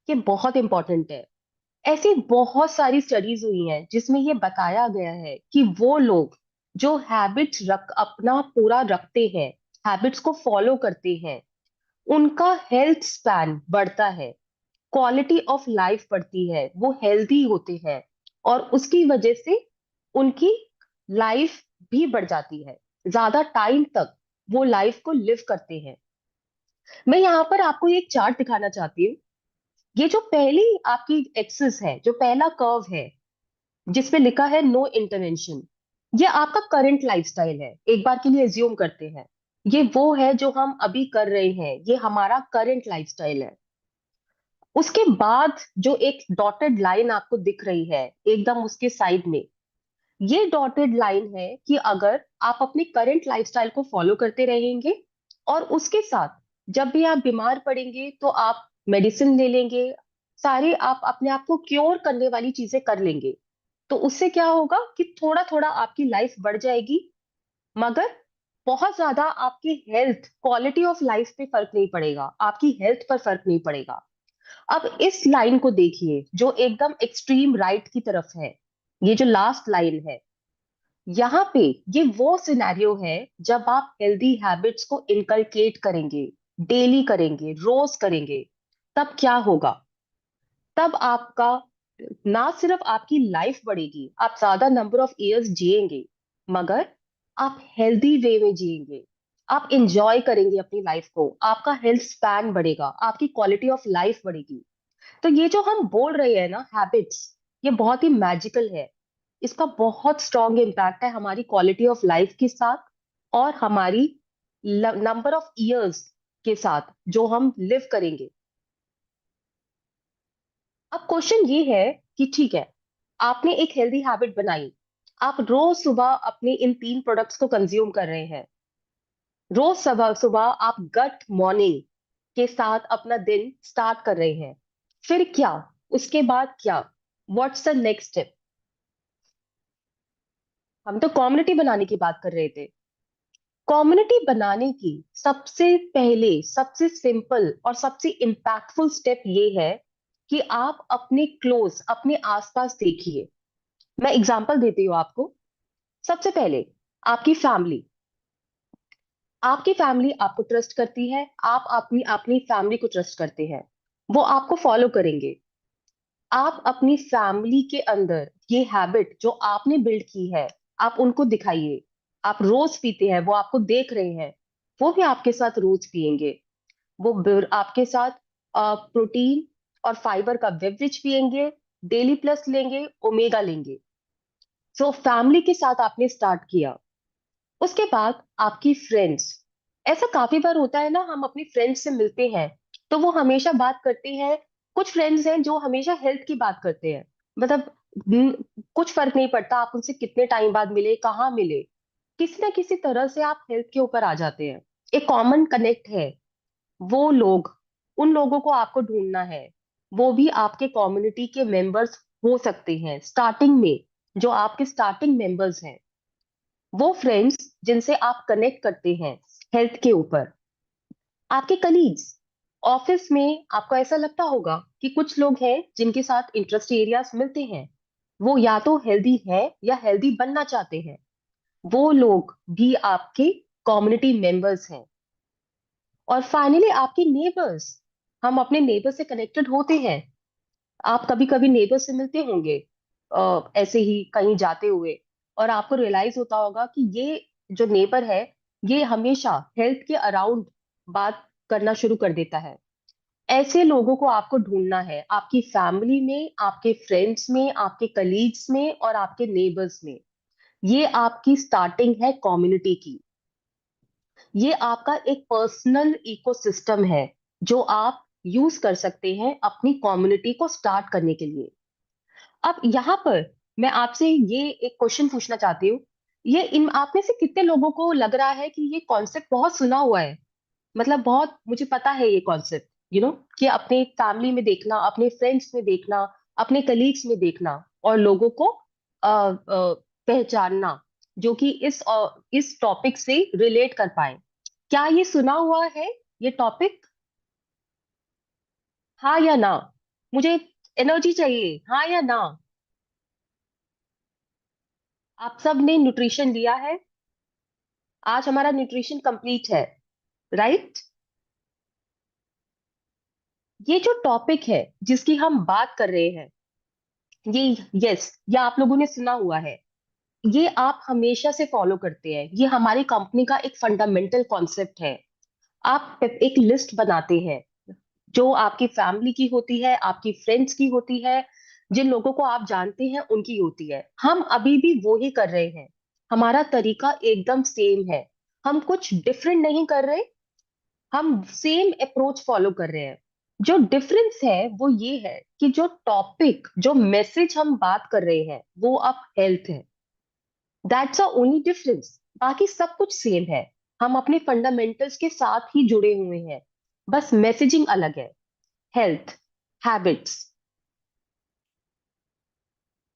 ये बहुत इंपॉर्टेंट है। ऐसी बहुत सारी स्टडीज हुई हैं जिसमें ये बताया गया है कि वो लोग जो हैबिट्स अपना पूरा रखते हैं, हैबिट्स को फॉलो करते हैं, उनका हेल्थ स्पैन बढ़ता है, क्वालिटी ऑफ लाइफ बढ़ती है, वो हेल्दी होते हैं और उसकी वजह से उनकी लाइफ भी बढ़ जाती है, ज्यादा टाइम तक वो लाइफ को लिव करते हैं। मैं यहाँ पर आपको एक चार्ट दिखाना चाहती हूँ। ये जो पहली आपकी एक्सिस है, जो पहला कर्व है जिसपे लिखा है नो इंटरवेंशन, ये आपका करंट लाइफस्टाइल है। एक बार के लिए एज्यूम करते हैं ये वो है जो हम अभी कर रहे हैं, ये हमारा करंट लाइफस्टाइल है। उसके बाद जो एक डॉटेड लाइन आपको दिख रही है एकदम उसके साइड में, ये डॉटेड लाइन है कि अगर आप अपने करंट लाइफस्टाइल को फॉलो करते रहेंगे और उसके साथ जब भी आप बीमार पड़ेंगे तो आप मेडिसिन ले लेंगे, सारे आप अपने आप को क्योर करने वाली चीजें कर लेंगे, तो उससे क्या होगा कि थोड़ा थोड़ा आपकी लाइफ बढ़ जाएगी, मगर बहुत ज्यादा आपकी हेल्थ, क्वालिटी ऑफ लाइफ पे फर्क नहीं पड़ेगा, आपकी हेल्थ पर फर्क नहीं पड़ेगा। अब इस लाइन को देखिए जो एकदम एक्सट्रीम राइट की तरफ है, ये जो लास्ट लाइन है, यहाँ पे ये वो सिनेरियो है जब आप हेल्दी हैबिट्स को इनकलकेट करेंगे, डेली करेंगे, रोज करेंगे। तब क्या होगा? तब आपका ना सिर्फ आपकी लाइफ बढ़ेगी, आप ज्यादा नंबर ऑफ इयर्स जिएंगे, मगर आप हेल्दी वे में जिएंगे, आप इंजॉय करेंगे अपनी लाइफ को, आपका हेल्थ स्पैन बढ़ेगा, आपकी क्वालिटी ऑफ लाइफ बढ़ेगी। तो ये जो हम बोल रहे हैं ना हैबिट्स, ये बहुत ही मैजिकल है, इसका बहुत स्ट्रॉन्ग इम्पैक्ट है हमारी क्वालिटी ऑफ लाइफ के साथ और हमारी नंबर ऑफ इयर्स के साथ जो हम लिव करेंगे। अब क्वेश्चन ये है कि ठीक है, आपने एक हेल्दी हैबिट बनाई, आप रोज सुबह अपने इन तीन प्रोडक्ट्स को कंज्यूम कर रहे हैं, रोज सुबह सुबह आप गट मॉर्निंग के साथ अपना दिन स्टार्ट कर रहे हैं, फिर क्या? उसके बाद क्या? What's the next step? हम तो कम्युनिटी बनाने की बात कर रहे थे। कम्युनिटी बनाने की सबसे पहले, सबसे सिंपल और सबसे इम्पैक्टफुल स्टेप ये है कि आप अपने क्लोज, अपने आसपास देखिए। मैं एग्जांपल देती हूँ आपको। सबसे पहले आपकी फैमिली, आपकी फैमिली आपको ट्रस्ट करती है, आप अपनी अपनी फैमिली को ट्रस्ट करते हैं, वो आपको फॉलो करेंगे। आप अपनी फैमिली के अंदर ये हैबिट जो आपने बिल्ड की है, आप उनको दिखाइए। आप रोज पीते हैं, वो आपको देख रहे हैं, वो भी आपके साथ रोज पियेंगे, वो आपके साथ प्रोटीन और फाइबर का बेवरेज पियेंगे, डेली प्लस लेंगे, ओमेगा लेंगे। सो फैमिली के साथ आपने स्टार्ट किया। उसके बाद आपकी फ्रेंड्स, ऐसा काफी बार होता है ना, हम अपनी फ्रेंड्स से मिलते हैं तो वो हमेशा बात करते हैं, कुछ फ्रेंड्स हैं जो हमेशा हेल्थ की बात करते हैं, मतलब कुछ फर्क नहीं पड़ता आप उनसे कितने टाइम बाद मिले, कहाँ मिले, किसी ना किसी तरह से आप हेल्थ के ऊपर आ जाते हैं। एक कॉमन कनेक्ट है, वो लोग, उन लोगों को आपको ढूंढना है, वो भी आपके कम्युनिटी के मेंबर्स हो सकते हैं स्टार्टिंग में, जो आपके स्टार्टिंग मेंबर्स हैं, वो फ्रेंड्स जिनसे आप कनेक्ट करते हैं हेल्थ के ऊपर। आपके कलीग्स, ऑफिस में आपको ऐसा लगता होगा कि कुछ लोग हैं जिनके साथ इंटरेस्ट एरियाज मिलते हैं, वो या तो हेल्दी है या हेल्दी बनना चाहते हैं, वो लोग भी आपके कम्युनिटी मेंबर्स हैं। और फाइनली आपके नेबर्स, हम अपने नेबर से कनेक्टेड होते हैं। आप कभी कभी नेबर से मिलते होंगे ऐसे ही कहीं जाते हुए, और आपको रियलाइज होता होगा कि ये जो नेबर है, ये हमेशा हेल्थ के अराउंड बात करना शुरू कर देता है। ऐसे लोगों को आपको ढूंढना है, आपकी फैमिली में, आपके फ्रेंड्स में, आपके कलीग्स में और आपके नेबर्स में। ये आपकी स्टार्टिंग है कम्युनिटी की। ये आपका एक पर्सनल इकोसिस्टम है जो आप यूज कर सकते हैं अपनी कम्युनिटी को स्टार्ट करने के लिए। अब यहाँ पर मैं आपसे ये एक क्वेश्चन पूछना चाहती हूँ। ये इन आप में से कितने लोगों को लग रहा है कि ये कॉन्सेप्ट बहुत सुना हुआ है, मतलब बहुत मुझे पता है ये कॉन्सेप्ट, कि अपने फैमिली में देखना, अपने फ्रेंड्स में देखना, अपने कलीग्स में देखना और लोगों को पहचानना जो कि इस टॉपिक से रिलेट कर पाए। क्या ये सुना हुआ है ये टॉपिक? हाँ या ना? मुझे एनर्जी चाहिए, हाँ या ना? आप सब ने न्यूट्रिशन लिया है? आज हमारा न्यूट्रिशन कंप्लीट है, राइट? ये जो टॉपिक है जिसकी हम बात कर रहे हैं, ये यस, ये आप लोगों ने सुना हुआ है। ये आप हमेशा से फॉलो करते हैं, ये हमारी कंपनी का एक फंडामेंटल कॉन्सेप्ट है। आप एक लिस्ट बनाते हैं जो आपकी फैमिली की होती है, आपकी फ्रेंड्स की होती है, जिन लोगों को आप जानते हैं उनकी होती है। हम अभी भी वो ही कर रहे हैं, हमारा तरीका एकदम सेम है। हम कुछ डिफरेंट नहीं कर रहे, हम सेम अप्रोच फॉलो कर रहे हैं। जो डिफरेंस है वो ये है कि जो टॉपिक, जो मैसेज हम बात कर रहे हैं वो अब हेल्थ है। दैट्स अ ओनली डिफरेंस, बाकी सब कुछ सेम है। हम अपने फंडामेंटल्स के साथ ही जुड़े हुए हैं, बस मैसेजिंग अलग है। Health, habits.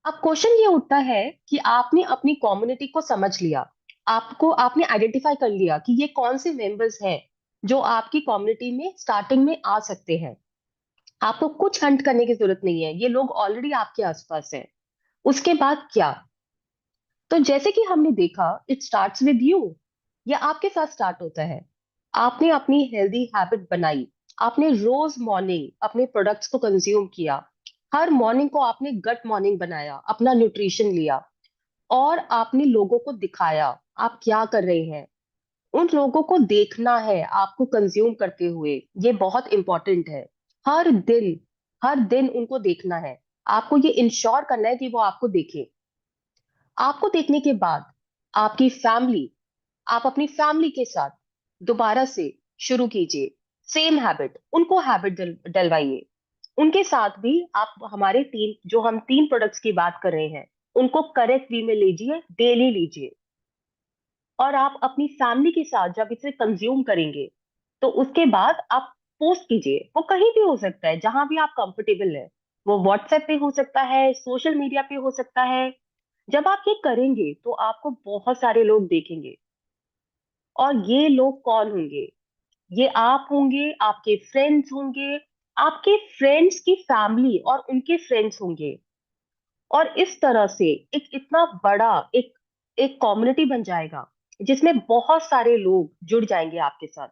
अब क्वेश्चन ये उठता है कि आपने अपनी कम्युनिटी को समझ लिया, आपने आइडेंटिफाई कर लिया कि ये कौन से मेंबर्स हैं जो आपकी कम्युनिटी में स्टार्टिंग में आ सकते हैं। आपको कुछ हंट करने की जरूरत नहीं है, ये लोग ऑलरेडी आपके आसपास हैं। उसके बाद क्या? तो जैसे कि हमने देखा, इट स्टार्ट्स विद यू। ये आपके साथ स्टार्ट होता है। आपने अपनी हेल्दी हैबिट बनाई, आपने रोज मॉर्निंग अपने प्रोडक्ट्स को कंज्यूम किया, हर मॉर्निंग को आपने गट मॉर्निंग बनाया, अपना न्यूट्रिशन लिया और आपने लोगों को दिखाया आप क्या कर रहे हैं। उन लोगों को देखना है आपको कंज्यूम करते हुए, ये बहुत इंपॉर्टेंट है। हर दिन, हर दिन उनको देखना है। आपको ये इंश्योर करना है कि वो आपको देखे। आपको देखने के बाद आपकी फैमिली, आप अपनी फैमिली के साथ दोबारा से शुरू कीजिए सेम हैबिट, उनको हैबिट डलवाइए। उनके साथ भी आप हमारे हम तीन प्रोडक्ट्स की बात कर रहे हैं उनको करेक्ट वे में लीजिए, डेली लीजिए। और आप अपनी फैमिली के साथ जब इसे कंज्यूम करेंगे तो उसके बाद आप पोस्ट कीजिए। वो कहीं भी हो सकता है, जहां भी आप कंफर्टेबल है। वो व्हाट्सएप पे हो सकता है, सोशल मीडिया पे हो सकता है। जब आप ये करेंगे तो आपको बहुत सारे लोग देखेंगे। और ये लोग कौन होंगे? ये आप होंगे, आपके फ्रेंड्स होंगे, आपके फ्रेंड्स की फैमिली और उनके फ्रेंड्स होंगे। और इस तरह से एक इतना बड़ा एक एक कम्युनिटी बन जाएगा जिसमें बहुत सारे लोग जुड़ जाएंगे आपके साथ।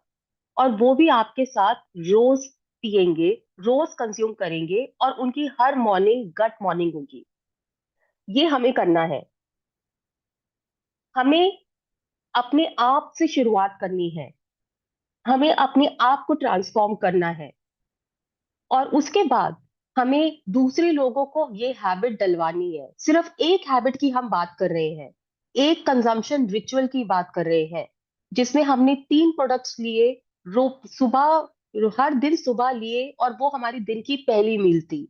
और वो भी आपके साथ रोज पिएंगे, रोज कंज्यूम करेंगे और उनकी हर मॉर्निंग गट मॉर्निंग होगी। ये हमें करना है। हमें अपने आप से शुरुआत करनी है, हमें अपने आप को ट्रांसफॉर्म करना है। और उसके बाद हमें दूसरे लोगों को ये हैबिट डलवानी है। सिर्फ एक हैबिट की हम बात कर रहे हैं, एक कंजम्पशन रिचुअल की बात कर रहे हैं, जिसमें हमने 3 प्रोडक्ट्स लिए, रो सुबह, हर दिन सुबह लिए और वो हमारी दिन की पहली मील थी।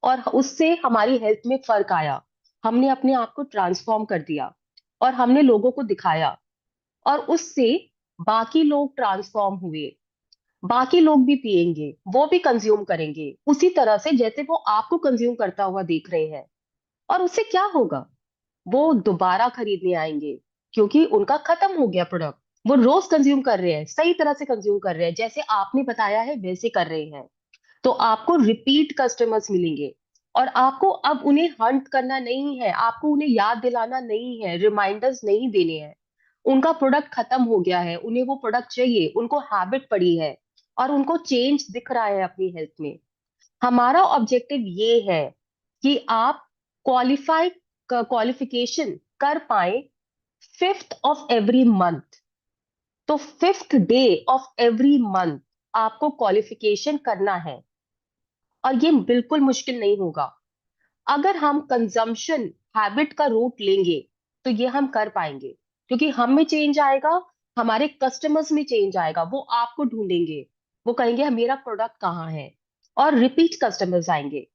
और उससे हमारी हेल्थ में फर्क आया, हमने अपने आप को ट्रांसफॉर्म कर दिया और हमने लोगों को दिखाया। और उससे बाकी लोग ट्रांसफॉर्म हुए, बाकी लोग भी पिएंगे, वो भी कंज्यूम करेंगे उसी तरह से जैसे वो आपको कंज्यूम करता हुआ देख रहे हैं। और उससे क्या होगा? वो दोबारा खरीदने आएंगे क्योंकि उनका खत्म हो गया प्रोडक्ट। वो रोज कंज्यूम कर रहे हैं, सही तरह से कंज्यूम कर रहे हैं, जैसे आपने बताया है वैसे कर रहे हैं। तो आपको रिपीट कस्टमर्स मिलेंगे। और आपको अब उन्हें हंट करना नहीं है, आपको उन्हें याद दिलाना नहीं है, रिमाइंडर्स नहीं देने हैं। उनका प्रोडक्ट खत्म हो गया है, उन्हें वो प्रोडक्ट चाहिए, उनको हैबिट पड़ी है और उनको चेंज दिख रहा है अपनी हेल्थ में। हमारा ऑब्जेक्टिव ये है कि आप क्वालिफिकेशन कर पाए 5th ऑफ एवरी मंथ। तो 5th day of every month आपको क्वालिफिकेशन करना है, और ये बिल्कुल मुश्किल नहीं होगा। अगर हम कंजम्पशन हैबिट का रूट लेंगे तो ये हम कर पाएंगे, क्योंकि हम में चेंज आएगा, हमारे कस्टमर्स में चेंज आएगा, वो आपको ढूंढेंगे, वो कहेंगे मेरा प्रोडक्ट कहाँ है, और रिपीट कस्टमर्स आएंगे।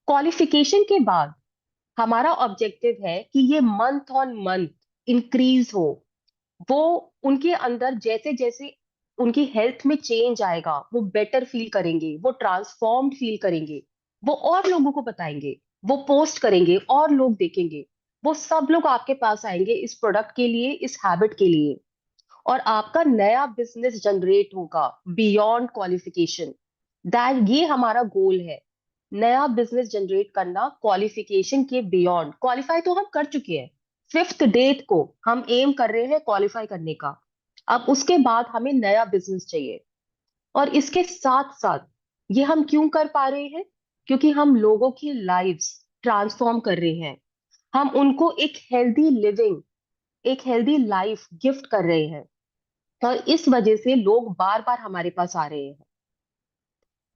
क्वालिफिकेशन के बाद हमारा ऑब्जेक्टिव है कि ये मंथ ऑन मंथ इंक्रीज हो। वो उनके अंदर जैसे जैसे उनकी हेल्थ में चेंज आएगा, वो बेटर फील करेंगे, वो ट्रांसफॉर्म्ड फील करेंगे, वो और लोगों को बताएंगे, वो पोस्ट करेंगे और लोग देखेंगे, वो सब लोग आपके पास आएंगे इस प्रोडक्ट के लिए, इस हैबिट के लिए, और आपका नया बिजनेस जनरेट होगा बियॉन्ड क्वालिफिकेशन। दैट ये हमारा गोल है, नया बिजनेस जनरेट करना क्वालिफिकेशन के बियॉन्ड। क्वालिफाई तो हम कर चुके हैं, 5th डेट को हम एम कर रहे हैं क्वालिफाई करने का। अब उसके बाद हमें नया बिजनेस चाहिए, और इसके साथ साथ ये हम क्यों कर पा रहे हैं? क्योंकि हम लोगों की लाइव्स ट्रांसफॉर्म कर रहे हैं, हम उनको एक हेल्दी लिविंग, एक हेल्दी लाइफ गिफ्ट कर रहे हैं, और इस वजह से लोग बार बार हमारे पास आ रहे हैं।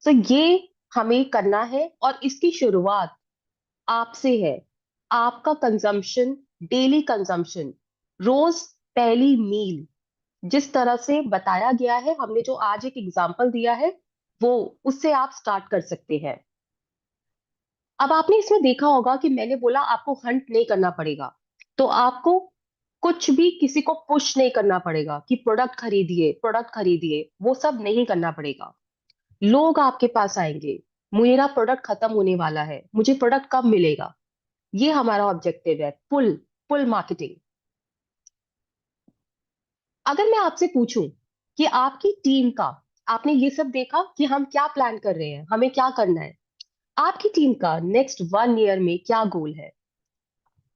तो ये हमें करना है, और इसकी शुरुआत आपसे है। आपका कंजम्पशन, डेली कंजम्पशन, रोज पहली मील, जिस तरह से बताया गया है, हमने जो आज एक एग्जांपल दिया है, वो उससे आप स्टार्ट कर सकते हैं। अब आपने इसमें देखा होगा कि मैंने बोला आपको हंट नहीं करना पड़ेगा, तो आपको कुछ भी किसी को पुश नहीं करना पड़ेगा कि प्रोडक्ट खरीदिए, प्रोडक्ट खरीदिए, वो सब नहीं करना पड़ेगा। लोग आपके पास आएंगे, मेरा प्रोडक्ट खत्म होने वाला है, मुझे प्रोडक्ट कब मिलेगा? ये हमारा ऑब्जेक्टिव है, पुल पुल मार्केटिंग। अगर मैं आपसे पूछूं कि आपकी टीम का, आपने ये सब देखा कि हम क्या प्लान कर रहे हैं, हमें क्या करना है, आपकी टीम का नेक्स्ट 1 ईयर में क्या गोल है?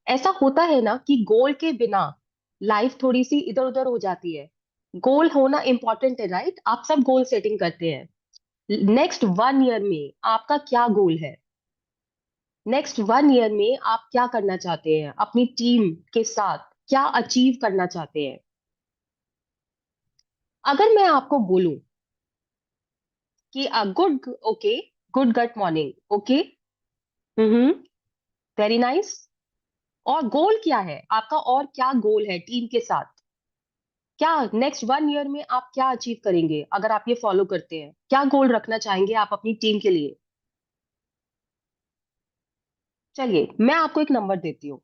ऐसा होता है ना कि गोल के बिना लाइफ थोड़ी सी इधर उधर हो जाती है। गोल होना इंपॉर्टेंट है, राइट? आप सब गोल सेटिंग करते हैं। नेक्स्ट 1 ईयर में आपका क्या गोल है? नेक्स्ट 1 ईयर में आप क्या करना चाहते हैं, अपनी टीम के साथ क्या अचीव करना चाहते हैं? अगर मैं आपको बोलूं कि गुड, ओके, गुड गट मॉर्निंग, ओके, वेरी नाइस, और गोल क्या है आपका, और क्या गोल है टीम के साथ? क्या नेक्स्ट 1 ईयर में आप क्या अचीव करेंगे अगर आप ये फॉलो करते हैं? क्या गोल रखना चाहेंगे आप अपनी टीम के लिए? चलिए मैं आपको एक नंबर देती हूँ।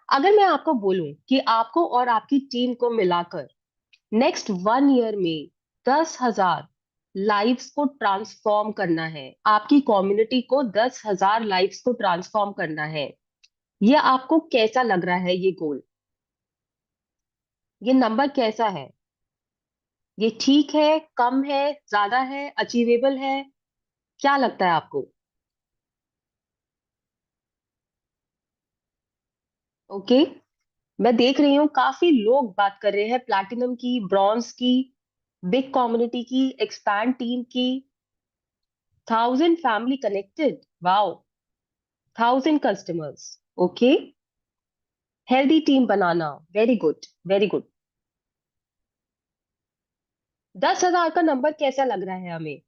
अगर मैं आपको बोलूं कि आपको और आपकी टीम को मिलाकर नेक्स्ट 1 ईयर में 10,000 लाइव्स को ट्रांसफॉर्म करना है, आपकी कम्युनिटी को 10,000 लाइव्स को ट्रांसफॉर्म करना है, ये आपको कैसा लग रहा है? ये गोल, ये नंबर कैसा है? ये ठीक है, कम है, ज्यादा है, अचीवेबल है? क्या लगता है आपको? ओके, मैं देख रही हूँ काफी लोग बात कर रहे हैं प्लैटिनम की, ब्रॉन्ज की, बिग कम्युनिटी की, एक्सपैंड टीम की, 1,000 family connected, wow, 1,000 customers, okay, healthy team बनाना, वेरी गुड, वेरी गुड। 10,000 का नंबर कैसा लग रहा है हमें?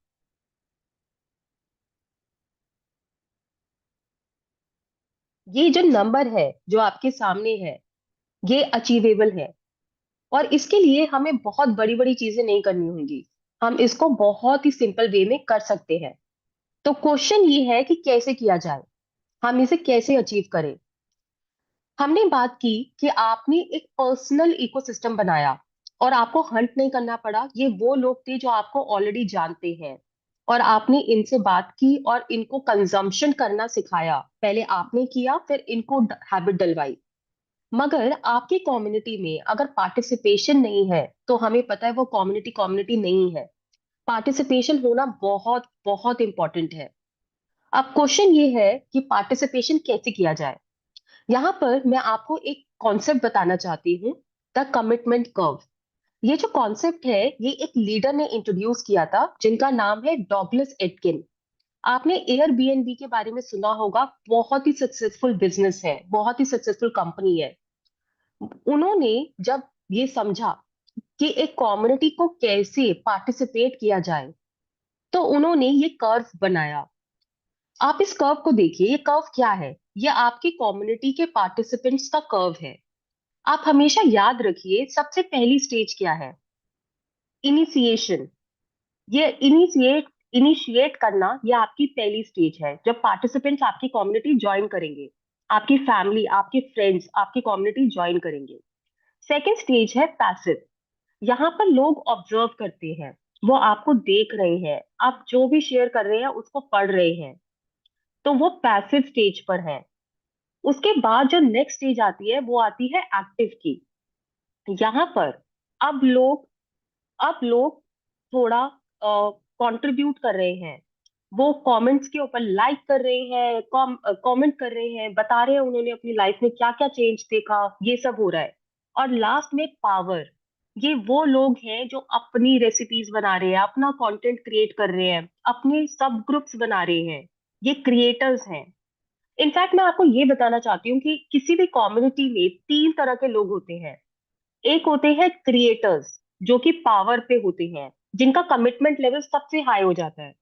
ये जो नंबर है जो आपके सामने है, ये अचीवेबल है, और इसके लिए हमें बहुत बड़ी बड़ी चीजें नहीं करनी होंगी, हम इसको बहुत ही सिंपल वे में कर सकते हैं। तो क्वेश्चन ये है कि कैसे किया जाए, हम इसे कैसे अचीव करें? हमने बात की कि आपने एक पर्सनल इकोसिस्टम बनाया, और आपको हंट नहीं करना पड़ा, ये वो लोग थे जो आपको ऑलरेडी जानते हैं, और आपने इनसे बात की और इनको कंजम्पशन करना सिखाया। पहले आपने किया, फिर इनको हैबिट डलवाई। मगर आपकी कम्युनिटी में अगर पार्टिसिपेशन नहीं है, तो हमें पता है वो कम्युनिटी कम्युनिटी नहीं है। पार्टिसिपेशन होना बहुत बहुत इंपॉर्टेंट है। अब क्वेश्चन ये है कि पार्टिसिपेशन कैसे किया जाए। यहाँ पर मैं आपको एक कॉन्सेप्ट बताना चाहती हूँ, द कमिटमेंट कर्व। ये जो कॉन्सेप्ट है ये एक लीडर ने इंट्रोड्यूस किया था जिनका नाम है डॉगलस एटकिन। आपने एयरबीएनबी के बारे में सुना होगा, बहुत ही सक्सेसफुल बिजनेस है, बहुत ही सक्सेसफुल कंपनी है। उन्होंने जब ये समझा कि एक कम्युनिटी को कैसे पार्टिसिपेट किया जाए, तो उन्होंने ये कर्व बनाया। आप इस कर्व को देखिए, ये कर्व क्या है? ये आपकी कम्युनिटी के पार्टिसिपेंट्स का कर्व है। आप हमेशा याद रखिए सबसे पहली स्टेज क्या है? इनिशिएशन। ये इनिशिएट करना, ये आपकी पहली स्टेज है जब पार्टिसिपेंट्स आपकी कम्युनिटी ज्वाइन करेंगे, आपकी फैमिली, आपके फ्रेंड्स आपकी कम्युनिटी ज्वाइन करेंगे। सेकेंड स्टेज है पैसिव। यहाँ पर लोग ऑब्जर्व करते हैं, वो आपको देख रहे हैं, आप जो भी शेयर कर रहे हैं उसको पढ़ रहे हैं, तो वो पैसिव स्टेज पर है। उसके बाद जो नेक्स्ट स्टेज आती है वो आती है एक्टिव की। यहाँ पर अब लोग थोड़ा कंट्रीब्यूट कर रहे हैं, वो कमेंट्स के ऊपर लाइक कर रहे हैं, कमेंट कर रहे हैं, बता रहे हैं उन्होंने अपनी लाइफ में क्या क्या चेंज देखा, ये सब हो रहा है। और लास्ट में पावर। ये वो लोग हैं जो अपनी रेसिपीज बना रहे हैं, अपना कंटेंट क्रिएट कर रहे हैं, अपने सब ग्रुप्स बना रहे हैं, ये क्रिएटर्स हैं। इनफैक्ट मैं आपको ये बताना चाहती हूँ कि किसी भी कम्युनिटी में तीन तरह के लोग होते हैं। एक होते हैं क्रिएटर्स जो कि पावर पे होते हैं, जिनका कमिटमेंट लेवल सबसे हाई हो जाता है।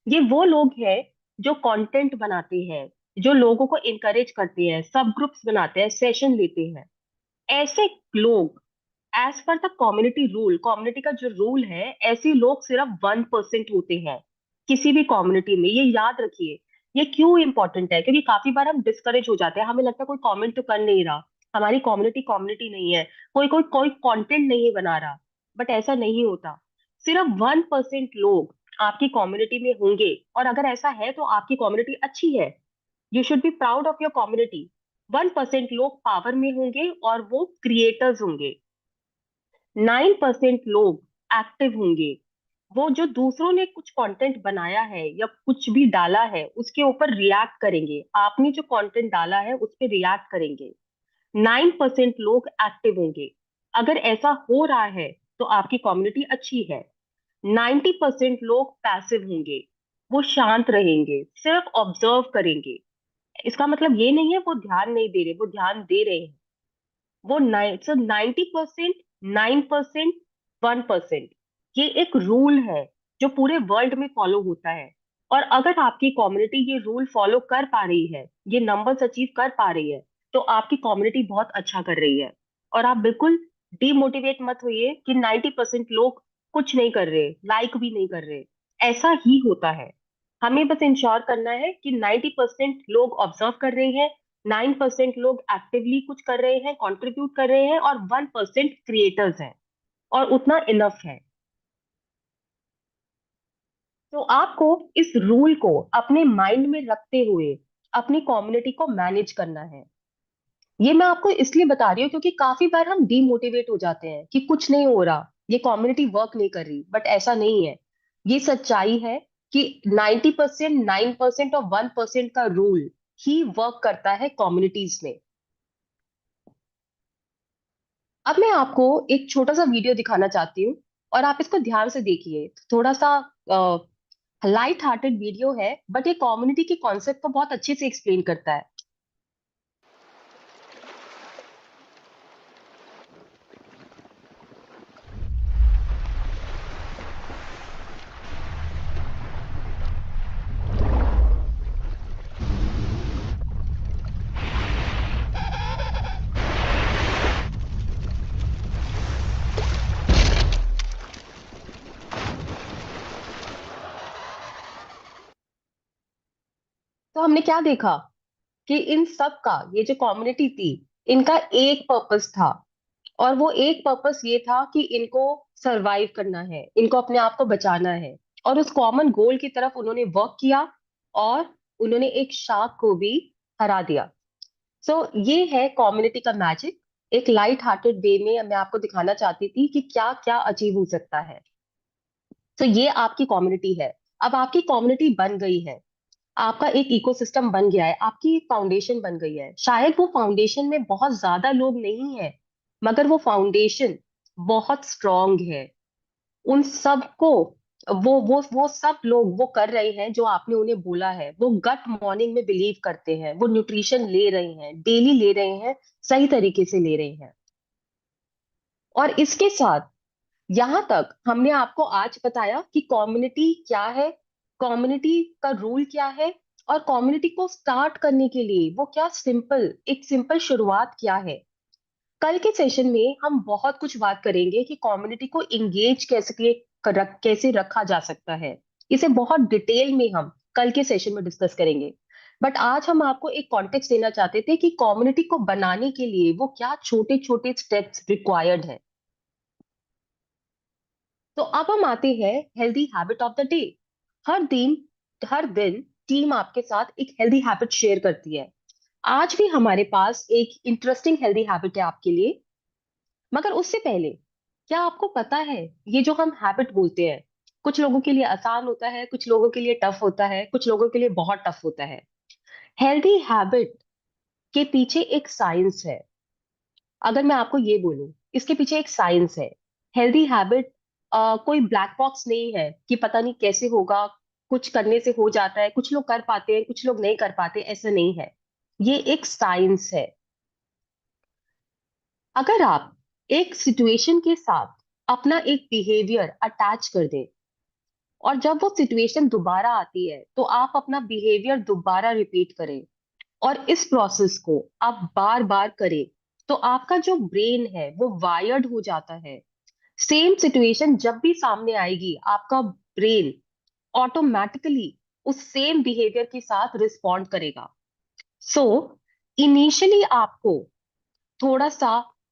ये वो लोग हैं जो कंटेंट बनाते हैं, जो लोगों को इनकरेज करते हैं, सब ग्रुप्स बनाते हैं, सेशन लेते हैं। ऐसे लोग as per the community rule, community का जो रूल है, ऐसे लोग सिर्फ 1% होते हैं किसी भी कम्युनिटी में। ये याद रखिए। ये क्यों इंपॉर्टेंट है? क्योंकि काफी बार हम डिस्करेज हो जाते हैं, हमें लगता है कोई कमेंट तो कर नहीं रहा, हमारी कम्युनिटी नहीं है, कोई कंटेंट नहीं बना रहा। बट ऐसा नहीं होता। सिर्फ 1% लोग आपकी कम्युनिटी में होंगे, और अगर ऐसा है तो आपकी कम्युनिटी अच्छी है। You should be proud of your community. 1% लोग पावर में होंगे और वो क्रिएटर्स होंगे। 9% लोग एक्टिव होंगे, वो जो दूसरों ने कुछ कंटेंट बनाया है या कुछ भी डाला है उसके ऊपर रिएक्ट करेंगे, आपने जो कंटेंट डाला है उस पर रिएक्ट करेंगे। 9% लोग एक्टिव होंगे। अगर ऐसा हो रहा है तो आपकी कम्युनिटी अच्छी है। 90% लोग पैसिव होंगे, वो शांत रहेंगे, सिर्फ ऑब्जर्व करेंगे। इसका मतलब ये नहीं है वो ध्यान नहीं दे रहे, वो ध्यान दे रहे हैं। वो 90%, 9%, 1%, ये एक रूल है जो पूरे वर्ल्ड में फॉलो होता है। और अगर आपकी कम्युनिटी ये रूल फॉलो कर पा रही है, ये नंबर्स अचीव कर पा रही है, तो आपकी कम्युनिटी बहुत अच्छा कर रही है। और आप बिल्कुल डीमोटिवेट मत होइए कि 90% लोग कुछ नहीं कर रहे, लाइक भी नहीं कर रहे। ऐसा ही होता है। हमें बस इंश्योर करना है कि 90% लोग ऑब्जर्व कर रहे हैं, 9% लोग एक्टिवली कुछ कर रहे हैं, कंट्रीब्यूट कर रहे हैं, और 1% क्रिएटर्स हैं, और उतना इनफ है। तो आपको इस रूल को अपने माइंड में रखते हुए अपनी कम्युनिटी को मैनेज करना है। ये मैं आपको इसलिए बता रही हूँ क्योंकि काफी बार हम डीमोटिवेट हो जाते हैं कि कुछ नहीं हो रहा, ये कम्युनिटी वर्क नहीं कर रही। बट ऐसा नहीं है। ये सच्चाई है कि 90%, 9% और 1% का रूल ही वर्क करता है कम्युनिटीज में। अब मैं आपको एक छोटा सा वीडियो दिखाना चाहती हूँ, और आप इसको ध्यान से देखिए। थोड़ा सा लाइट हार्टेड वीडियो है, बट ये कम्युनिटी के कॉन्सेप्ट को बहुत अच्छे से एक्सप्लेन करता है। तो हमने क्या देखा कि इन सब का, ये जो कम्युनिटी थी, इनका एक पर्पस था, और वो एक पर्पस ये था कि इनको सरवाइव करना है, इनको अपने आप को बचाना है। और उस कॉमन गोल की तरफ उन्होंने वर्क किया, और उन्होंने एक शार्क को भी हरा दिया। सो ये है कम्युनिटी का मैजिक। एक लाइट हार्टेड वे में मैं आपको दिखाना चाहती थी कि क्या क्या अचीव हो सकता है। तो ये आपकी कम्युनिटी है। अब आपकी कम्युनिटी बन गई है, आपका एक इकोसिस्टम बन गया है, आपकी एक फाउंडेशन बन गई है। शायद वो फाउंडेशन में बहुत ज्यादा लोग नहीं है, मगर वो फाउंडेशन बहुत स्ट्रांग है। उन सबको वो सब लोग वो कर रहे हैं जो आपने उन्हें बोला है। वो गट मॉर्निंग में बिलीव करते हैं, वो न्यूट्रिशन ले रहे हैं, डेली ले रहे हैं, सही तरीके से ले रहे हैं। और इसके साथ यहां तक हमने आपको आज बताया कि कम्युनिटी क्या है, कम्युनिटी का रूल क्या है, और कम्युनिटी को स्टार्ट करने के लिए वो क्या एक सिंपल शुरुआत क्या है। कल के सेशन में हम बहुत कुछ बात करेंगे कि कम्युनिटी को इंगेज कैसे रखा जा सकता है। इसे बहुत डिटेल में हम कल के सेशन में डिस्कस करेंगे। बट आज हम आपको एक कॉन्टेक्स्ट देना चाहते थे कि कम्युनिटी को बनाने के लिए वो क्या छोटे छोटे स्टेप्स रिक्वायर्ड है। तो अब हम आते हैं healthy habit of the day. हर दिन टीम आपके साथ एक हेल्दी हैबिट शेयर करती है। आज भी हमारे पास एक इंटरेस्टिंग हेल्दी हैबिट है आपके लिए। मगर उससे पहले, क्या आपको पता है ये जो हम हैबिट बोलते हैं, कुछ लोगों के लिए आसान होता है, कुछ लोगों के लिए टफ होता है, कुछ लोगों के लिए बहुत टफ होता है। हेल्दी हैबिट के पीछे एक साइंस है। अगर मैं आपको ये बोलूं, इसके पीछे एक साइंस है। हेल्दी हैबिट कोई ब्लैक बॉक्स नहीं है कि पता नहीं कैसे होगा, कुछ करने से हो जाता है, कुछ लोग कर पाते हैं, कुछ लोग नहीं कर पाते, ऐसा नहीं है। ये एक साइंस है। अगर आप एक सिचुएशन के साथ अपना एक बिहेवियर अटैच कर दें, और जब वो सिचुएशन दोबारा आती है तो आप अपना बिहेवियर दोबारा रिपीट करें, और इस प्रोसेस को आप बार बार करें, तो आपका जो ब्रेन है वो वायर्ड हो जाता है। सेम सिचुएशन जब भी सामने आएगी, आपका ब्रेन ऑटोमेटिकली उस सेम बिहेवियर के साथ रिस्पॉन्ड करेगा। सो इनिशियली आपको थोड़ा सा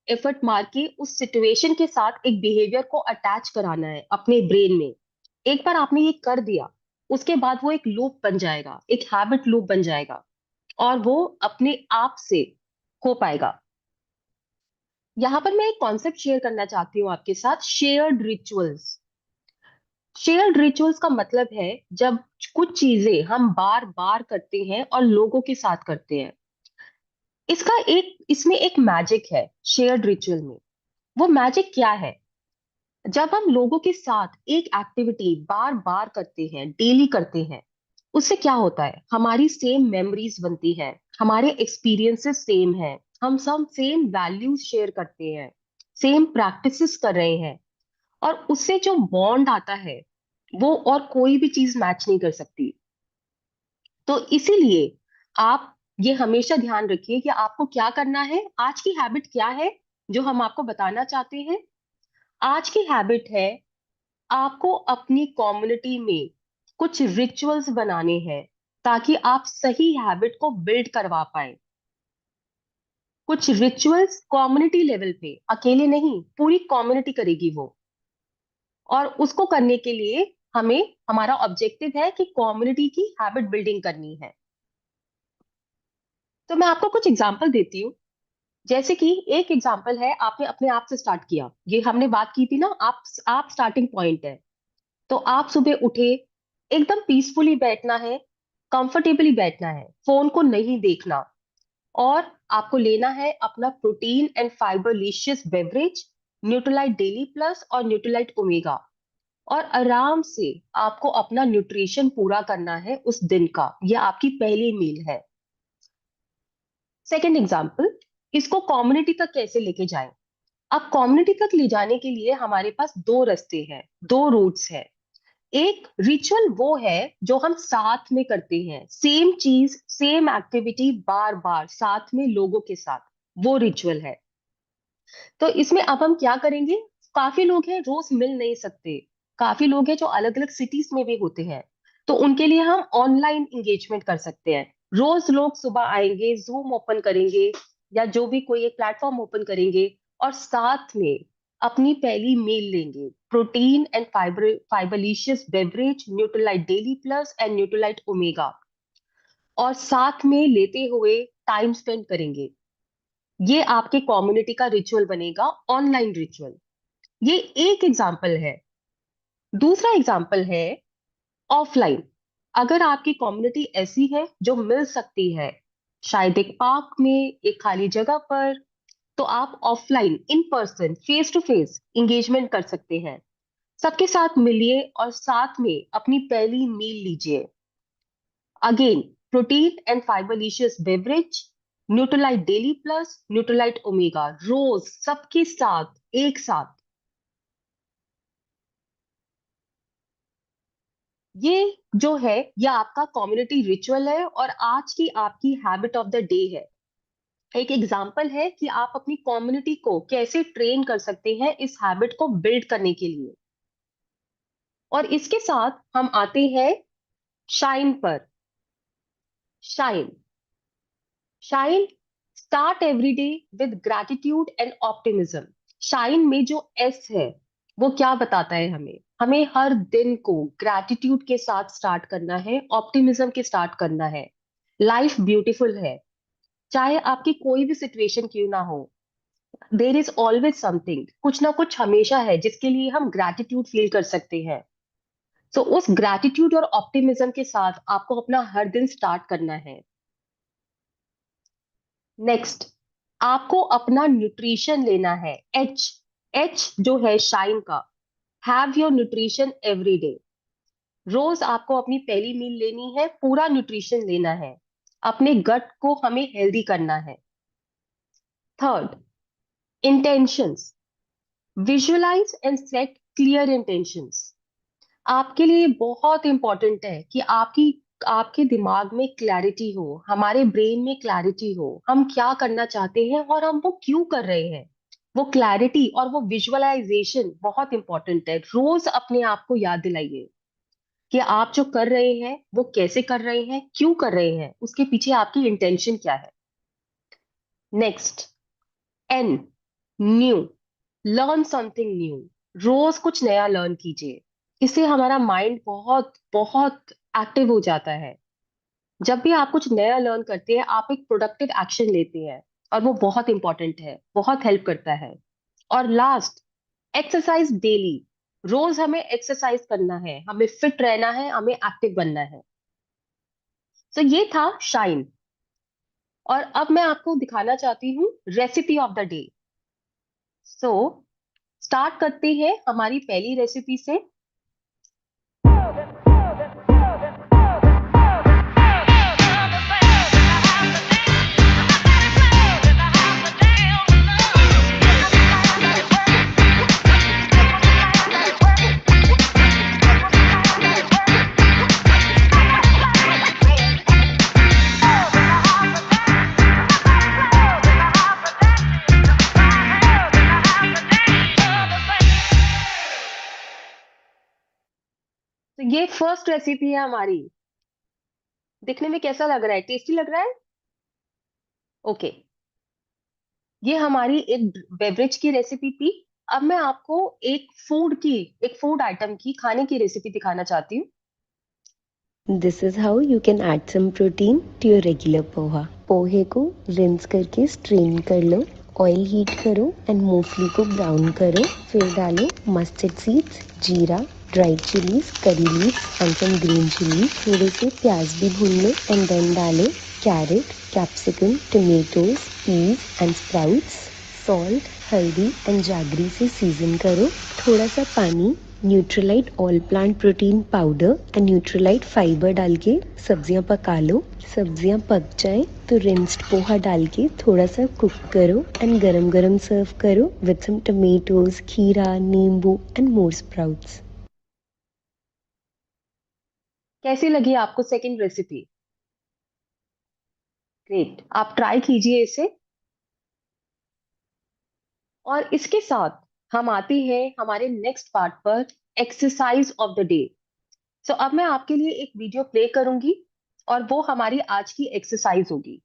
एफर्ट मार के उस सिचुएशन के साथ एक बिहेवियर को अटैच कराना है अपने ब्रेन में। एक बार आपने ये कर दिया, उसके बाद वो एक लूप बन जाएगा, एक हैबिट लूप बन जाएगा, और वो अपने आप से हो पाएगा। यहां पर मैं एक कॉन्सेप्ट शेयर करना चाहती हूँ आपके साथ, शेयर्ड रिचुअल्स। शेयर्ड रिचुअल्स का मतलब है जब कुछ चीजें हम बार बार करते हैं और लोगों के साथ करते हैं। इसमें एक मैजिक है शेयर्ड रिचुअल में। वो मैजिक क्या है? जब हम लोगों के साथ एक एक्टिविटी बार बार करते हैं, डेली करते हैं, उससे क्या होता है? हमारी सेम मेमोरीज बनती है, हमारे एक्सपीरियंसेस सेम है, हम सब सेम वैल्यूज शेयर करते हैं, सेम प्रैक्टिसेस कर रहे हैं, और उससे जो बॉन्ड आता है वो और कोई भी चीज मैच नहीं कर सकती। तो इसीलिए आप ये हमेशा ध्यान रखिए कि आपको क्या करना है। आज की हैबिट क्या है जो हम आपको बताना चाहते हैं? आज की हैबिट है, आपको अपनी कम्युनिटी में कुछ रिचुअल्स बनाने हैं ताकि आप सही हैबिट को बिल्ड करवा पाए। कुछ रिचुअल्स कम्युनिटी लेवल पे, अकेले नहीं, पूरी कम्युनिटी करेगी वो। और उसको करने के लिए हमारा ऑब्जेक्टिव है कि कम्युनिटी की हैबिट बिल्डिंग करनी है। तो मैं आपको कुछ एग्जांपल देती हूँ। जैसे कि एक एग्जांपल है, आपने अपने आप से स्टार्ट किया, ये हमने बात की थी ना, आप स्टार्टिंग पॉइंट है। तो आप सुबह उठे, एकदम पीसफुली बैठना है, कंफर्टेबली बैठना है, फोन को नहीं देखना, और आपको लेना है अपना protein and fibre Licious beverage, Nutrilite daily plus और न्यूट्रीलाइट ओमेगा, और आराम से आपको अपना न्यूट्रिशन पूरा करना है उस दिन का। यह आपकी पहली मील है। सेकेंड एग्जाम्पल, इसको कम्युनिटी तक कैसे लेके जाएं? अब कम्युनिटी तक ले जाने के लिए हमारे पास दो रास्ते हैं, दो रूट्स हैं। एक रिचुअल वो है जो हम साथ में करते हैं, सेम चीज, सेम एक्टिविटी बार बार साथ में लोगों के साथ, वो रिचुअल है। तो इसमें अब हम क्या करेंगे? काफी लोग हैं, रोज मिल नहीं सकते, काफी लोग हैं जो अलग अलग सिटीज में भी होते हैं, तो उनके लिए हम ऑनलाइन इंगेजमेंट कर सकते हैं। रोज लोग सुबह आएंगे, जूम ओपन करेंगे या जो भी कोई एक प्लेटफॉर्म ओपन करेंगे, और साथ में अपनी पहली मील लेंगे, protein and fiberlicious beverage, Nutrilite daily plus and Nutrilite omega, और साथ में लेते हुए टाइम स्पेंड करेंगे। ये आपके कम्युनिटी का रिचुअल बनेगा, ऑनलाइन रिचुअल। ये एक एग्जाम्पल है। दूसरा एग्जाम्पल है ऑफलाइन। अगर आपकी कम्युनिटी ऐसी है जो मिल सकती है, शायद एक पार्क में, एक खाली जगह पर, तो आप offline, in person, face to face engagement कर सकते हैं। सबके साथ मिलिए और साथ में अपनी पहली मील लीजिए। Again, protein and fiberlicious beverage, Nutrilite daily plus, Nutrilite omega, रोज सबके साथ एक साथ। ये जो है ये आपका कम्युनिटी रिचुअल है और आज की आपकी हैबिट ऑफ द डे है। एक एग्जाम्पल है कि आप अपनी कम्युनिटी को कैसे ट्रेन कर सकते हैं इस हैबिट को बिल्ड करने के लिए। और इसके साथ हम आते हैं शाइन पर। Shine shine start every day with gratitude and optimism. Shine में जो एस है वो क्या बताता है हमें? हमें हर दिन को ग्रैटिट्यूड के साथ स्टार्ट करना है, ऑप्टिमिज्म के स्टार्ट करना है। लाइफ ब्यूटीफुल है, चाहे आपकी कोई भी सिचुएशन क्यों ना हो, देयर इज ऑलवेज समथिंग, कुछ ना कुछ हमेशा है जिसके लिए हम ग्रैटिट्यूड फील कर सकते हैं। तो उस ग्रैटिट्यूड और ऑप्टिमिज्म के साथ आपको अपना हर दिन स्टार्ट करना है। नेक्स्ट, आपको अपना न्यूट्रिशन लेना है। एच जो है शाइन का, have your nutrition every day. रोज आपको अपनी पहली मील लेनी है, पूरा न्यूट्रिशन लेना है, अपने गट को हमें हेल्दी करना है। Third, intentions, visualise and set clear intentions. आपके लिए बहुत इंपॉर्टेंट है कि आपके दिमाग में क्लैरिटी हो, हमारे ब्रेन में क्लैरिटी हो, हम क्या करना चाहते हैं और हम वो क्यों कर रहे हैं। वो क्लैरिटी और वो विजुअलाइजेशन बहुत इंपॉर्टेंट है। रोज अपने आप को याद दिलाइए कि आप जो कर रहे हैं वो कैसे कर रहे हैं, क्यों कर रहे हैं, उसके पीछे आपकी इंटेंशन क्या है। Next, N, new, learn something new. रोज कुछ नया लर्न कीजिए, इससे हमारा माइंड बहुत बहुत एक्टिव हो जाता है। जब भी आप कुछ नया लर्न करते हैं आप एक प्रोडक्टिव एक्शन लेते हैं और वो बहुत इंपॉर्टेंट है, बहुत हेल्प करता है। और लास्ट, एक्सरसाइज डेली। रोज हमें एक्सरसाइज करना है, हमें फिट रहना है, हमें एक्टिव बनना है। तो ये था शाइन। और अब मैं आपको दिखाना चाहती हूँ recipe of the day. So start करते हैं हमारी पहली रेसिपी से। तो ये फर्स्ट रेसिपी है हमारी। दिखने में कैसा लग रहा है? टेस्टी लग रहा है? ओके, ये हमारी एक बेवरेज की रेसिपी थी। अब मैं आपको एक फूड आइटम की, खाने की रेसिपी दिखाना चाहती हूँ। This is how you can add some protein to your regular poha. पोहे को रिंस करके स्ट्रेन कर लो, ऑयल हीट करो एंड मूंगफली को ब्राउन करो, फिर डालो मस्टर्ड सीड्स, जीरा, dried chillies, curry leaves and some green chillies. थोड़े से प्याज भी भून लो एंड देन डालो carrot, capsicum, tomatoes, peas and sprouts. Salt, हल्दी एंड जागरी से सीजन करो। थोड़ा सा पानी, Nutrilite all plant protein powder and Nutrilite fibre डाल के सब्जियां पका लो। सब्जियां पक जाए तो रिंस्ड पोहा डाल के थोड़ा सा कुक करो एंड गरम गरम सर्व करो विद सम टमेटोज, खीरा, नींबू एंड मोर स्प्राउट्स। कैसी लगी आपको सेकंड रेसिपी? ग्रेट, आप ट्राई कीजिए इसे। और इसके साथ हम आते हैं हमारे नेक्स्ट पार्ट पर, एक्सरसाइज ऑफ द डे। सो अब मैं आपके लिए एक वीडियो प्ले करूंगी और वो हमारी आज की एक्सरसाइज होगी।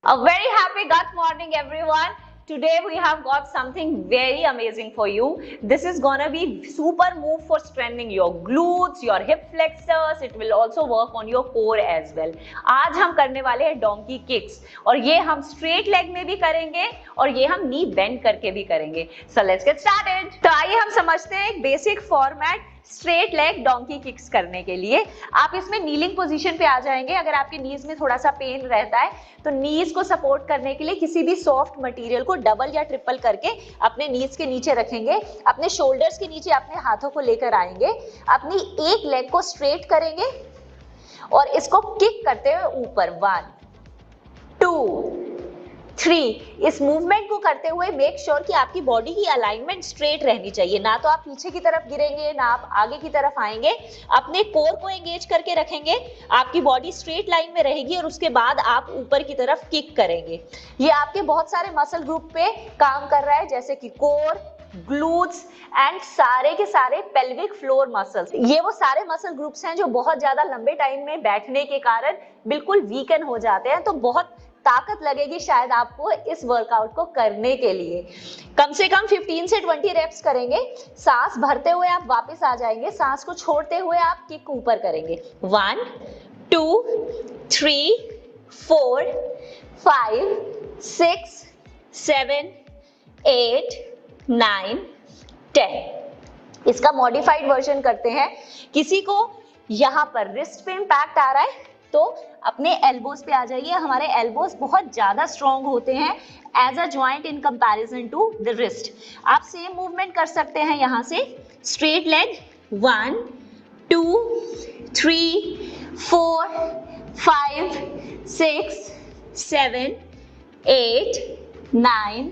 A very happy gut morning, everyone. Today we have got something very amazing for you. This is gonna be super move for strengthening your glutes, your hip flexors. It will also work on your core as well. आज हम करने वाले हैं donkey kicks और ये हम straight leg में भी करेंगे और ये हम knee bend करके भी करेंगे. So let's get started. तो आइए हम समझते हैं एक basic format straight leg donkey kicks करने के लिए। आप इसमें नीलिंग पोजीशन पे आ जाएंगे। अगर आपके नीज में थोड़ा सा पेन रहता है तो नीज को सपोर्ट करने के लिए किसी भी सॉफ्ट मटेरियल को डबल या ट्रिपल करके अपने नीज के नीचे रखेंगे। अपने शोल्डर्स के नीचे अपने हाथों को लेकर आएंगे, अपनी एक लेग को स्ट्रेट करेंगे और इसको किक करते हुए ऊपर 1 2 3। इस मूवमेंट को करते हुए मेक श्योर कि आपकी बॉडी की अलाइनमेंट स्ट्रेट रहनी चाहिए, ना तो आप पीछे की तरफ गिरेंगे ना आप आगे की तरफ आएंगे। अपने कोर को एंगेज करके रखेंगे, आपकी बॉडी स्ट्रेट लाइन में रहेगी और उसके बाद आप ऊपर की तरफ किक करेंगे। ये आपके बहुत सारे मसल ग्रुप पे काम कर रहा है, जैसे कि कोर, ग्लूट्स एंड सारे के सारे पेल्विक फ्लोर मसल्स। ये वो सारे मसल ग्रुप्स हैं जो बहुत ज्यादा लंबे टाइम में बैठने के कारण बिल्कुल वीकन हो जाते हैं। तो बहुत ताकत लगेगी शायद आपको इस वर्कआउट को करने के लिए। कम से कम 15 से 20 रेप्स करेंगे। सांस भरते हुए आप वापस आ जाएंगे, सांस को छोड़ते हुए आप किक ऊपर करेंगे। 1 2 3 4 5 6 7 8 9 10। इसका मॉडिफाइड वर्जन करते हैं। किसी को यहाँ पर रिस्ट पे इंपैक्ट आ रहा है तो अपने एल्बोज पे आ जाइए। हमारे एल्बोज बहुत ज्यादा स्ट्रॉन्ग होते हैं as a joint in comparison to the wrist. आप सेम मूवमेंट कर सकते हैं यहाँ से। Straight leg 1 2 3 4 5 6 7 8 9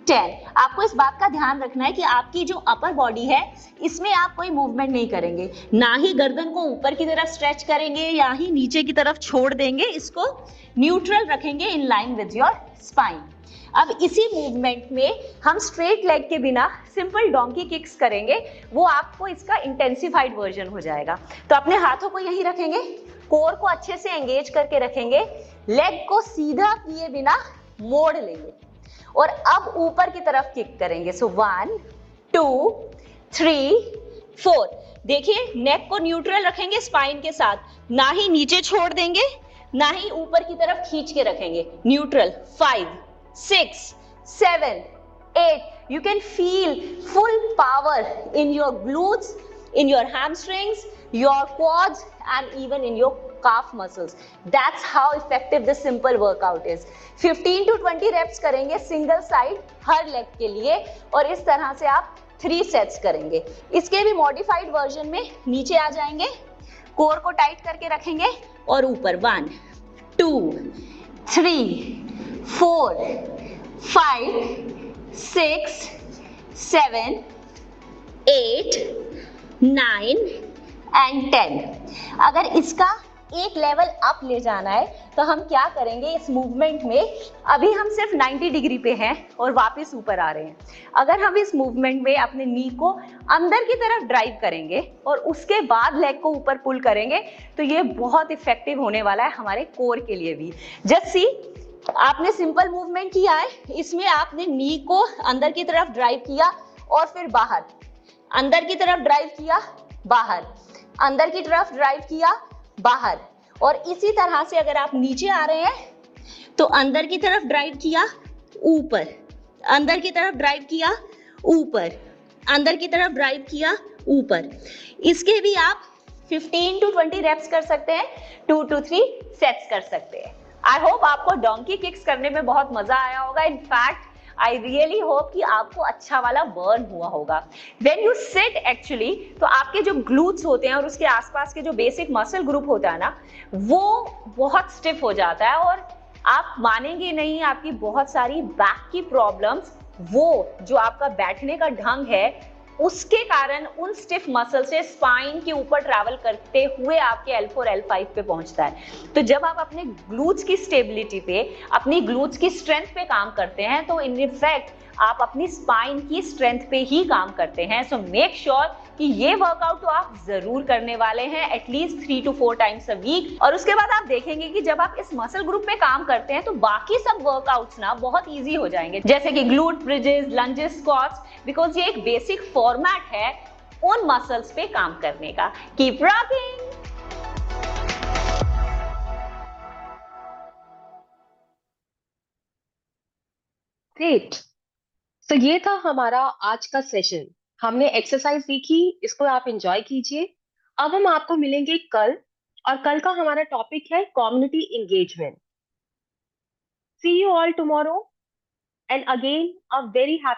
10। आपको इस बात का ध्यान रखना है कि आपकी जो अपर बॉडी है इसमें आप कोई मूवमेंट नहीं करेंगे, ना ही गर्दन को ऊपर की तरफ स्ट्रेच करेंगे या ही नीचे की तरफ छोड़ देंगे। इसको न्यूट्रल रखेंगे in line with your spine. अब इसी मूवमेंट में हम स्ट्रेट लेग के बिना सिंपल डोंकी किक्स करेंगे, वो आपको इसका इंटेंसिफाइड वर्जन हो जाएगा। तो अपने हाथों को यहीं रखेंगे, कोर को अच्छे से एंगेज करके रखेंगे, लेग को सीधा किए बिना मोड़ लेंगे और अब ऊपर की तरफ किक करेंगे। सो 1 2 3 4। देखिए नेक को न्यूट्रल रखेंगे स्पाइन के साथ, ना ही नीचे छोड़ देंगे ना ही ऊपर की तरफ खींच के रखेंगे, neutral. 5 6 7 8। You can feel full power in your glutes, in your hamstrings, your quads and even in your calf muscles. That's how effective this simple workout is. 15 to 20 reps करेंगे सिंगल साइड हर leg के लिए और इस तरह से आप 3 sets करेंगे। इसके भी मॉडिफाइड वर्जन में नीचे आ जाएंगे, कोर को टाइट करके रखेंगे और ऊपर 1 2 3 4 5 6 7 8 9 एंड 10। अगर इसका एक लेवल अप ले जाना है तो हम क्या करेंगे इस मूवमेंट में। अभी हम सिर्फ 90 डिग्री पे हैं और वापस ऊपर आ रहे हैं। अगर हम इस मूवमेंट में अपने नी को अंदर की तरफ ड्राइव करेंगे और उसके बाद लेग को ऊपर पुल करेंगे तो ये बहुत इफेक्टिव होने वाला है हमारे कोर के लिए भी। जस्ट सी, आपने सिंपल मूवमेंट किया है, इसमें आपने नी को अंदर की तरफ ड्राइव किया और फिर बाहर, अंदर की तरफ ड्राइव किया, बाहर, अंदर की तरफ ड्राइव किया, बाहर। और इसी तरह से अगर आप नीचे आ रहे हैं तो अंदर की तरफ ड्राइव किया, ऊपर, अंदर की तरफ ड्राइव किया, ऊपर, अंदर की तरफ ड्राइव किया, ऊपर। इसके भी आप 15 to 20 रेप्स कर सकते हैं, 2 to 3 सेट्स कर सकते हैं। आई होप आपको डोंकी किक्स करने में बहुत मजा आया होगा। इनफैक्ट आई रियली होप कि आपको अच्छा वाला बर्न हुआ होगा। व्हेन यू सिट एक्चुअली तो आपके जो ग्लूट्स होते हैं और उसके आसपास के जो बेसिक मसल ग्रुप होता है ना, वो बहुत स्टिफ हो जाता है और आप मानेंगे नहीं, आपकी बहुत सारी बैक की प्रॉब्लम्स, वो जो आपका बैठने का ढंग है उसके कारण उन स्टिफ मसल से स्पाइन के ऊपर ट्रैवल करते हुए आपके L4 L5 पे पहुंचता है। तो जब आप अपने ग्लूट्स की स्टेबिलिटी पे, अपनी ग्लूट्स की स्ट्रेंथ पे काम करते हैं तो इन इफेक्ट आप अपनी स्पाइन की स्ट्रेंथ पे ही काम करते हैं। सो मेक श्योर कि ये वर्कआउट तो आप जरूर करने वाले हैं at least 3 to 4 times a week. और उसके बाद आप देखेंगे कि जब आप इस मसल ग्रुप पे काम करते हैं तो बाकी सब वर्कआउट्स ना बहुत इजी हो जाएंगे, जैसे कि glute bridges, lunges, squats, because ये एक बेसिक फॉर्मेट है उन मसल्स पे काम करने का। Keep rocking. ग्रेट। तो ये था हमारा आज का सेशन। हमने एक्सरसाइज सीखी, इसको आप एंजॉय कीजिए। अब हम आपको मिलेंगे कल, और कल का हमारा टॉपिक है community engagement. See you all tomorrow, and again a very happy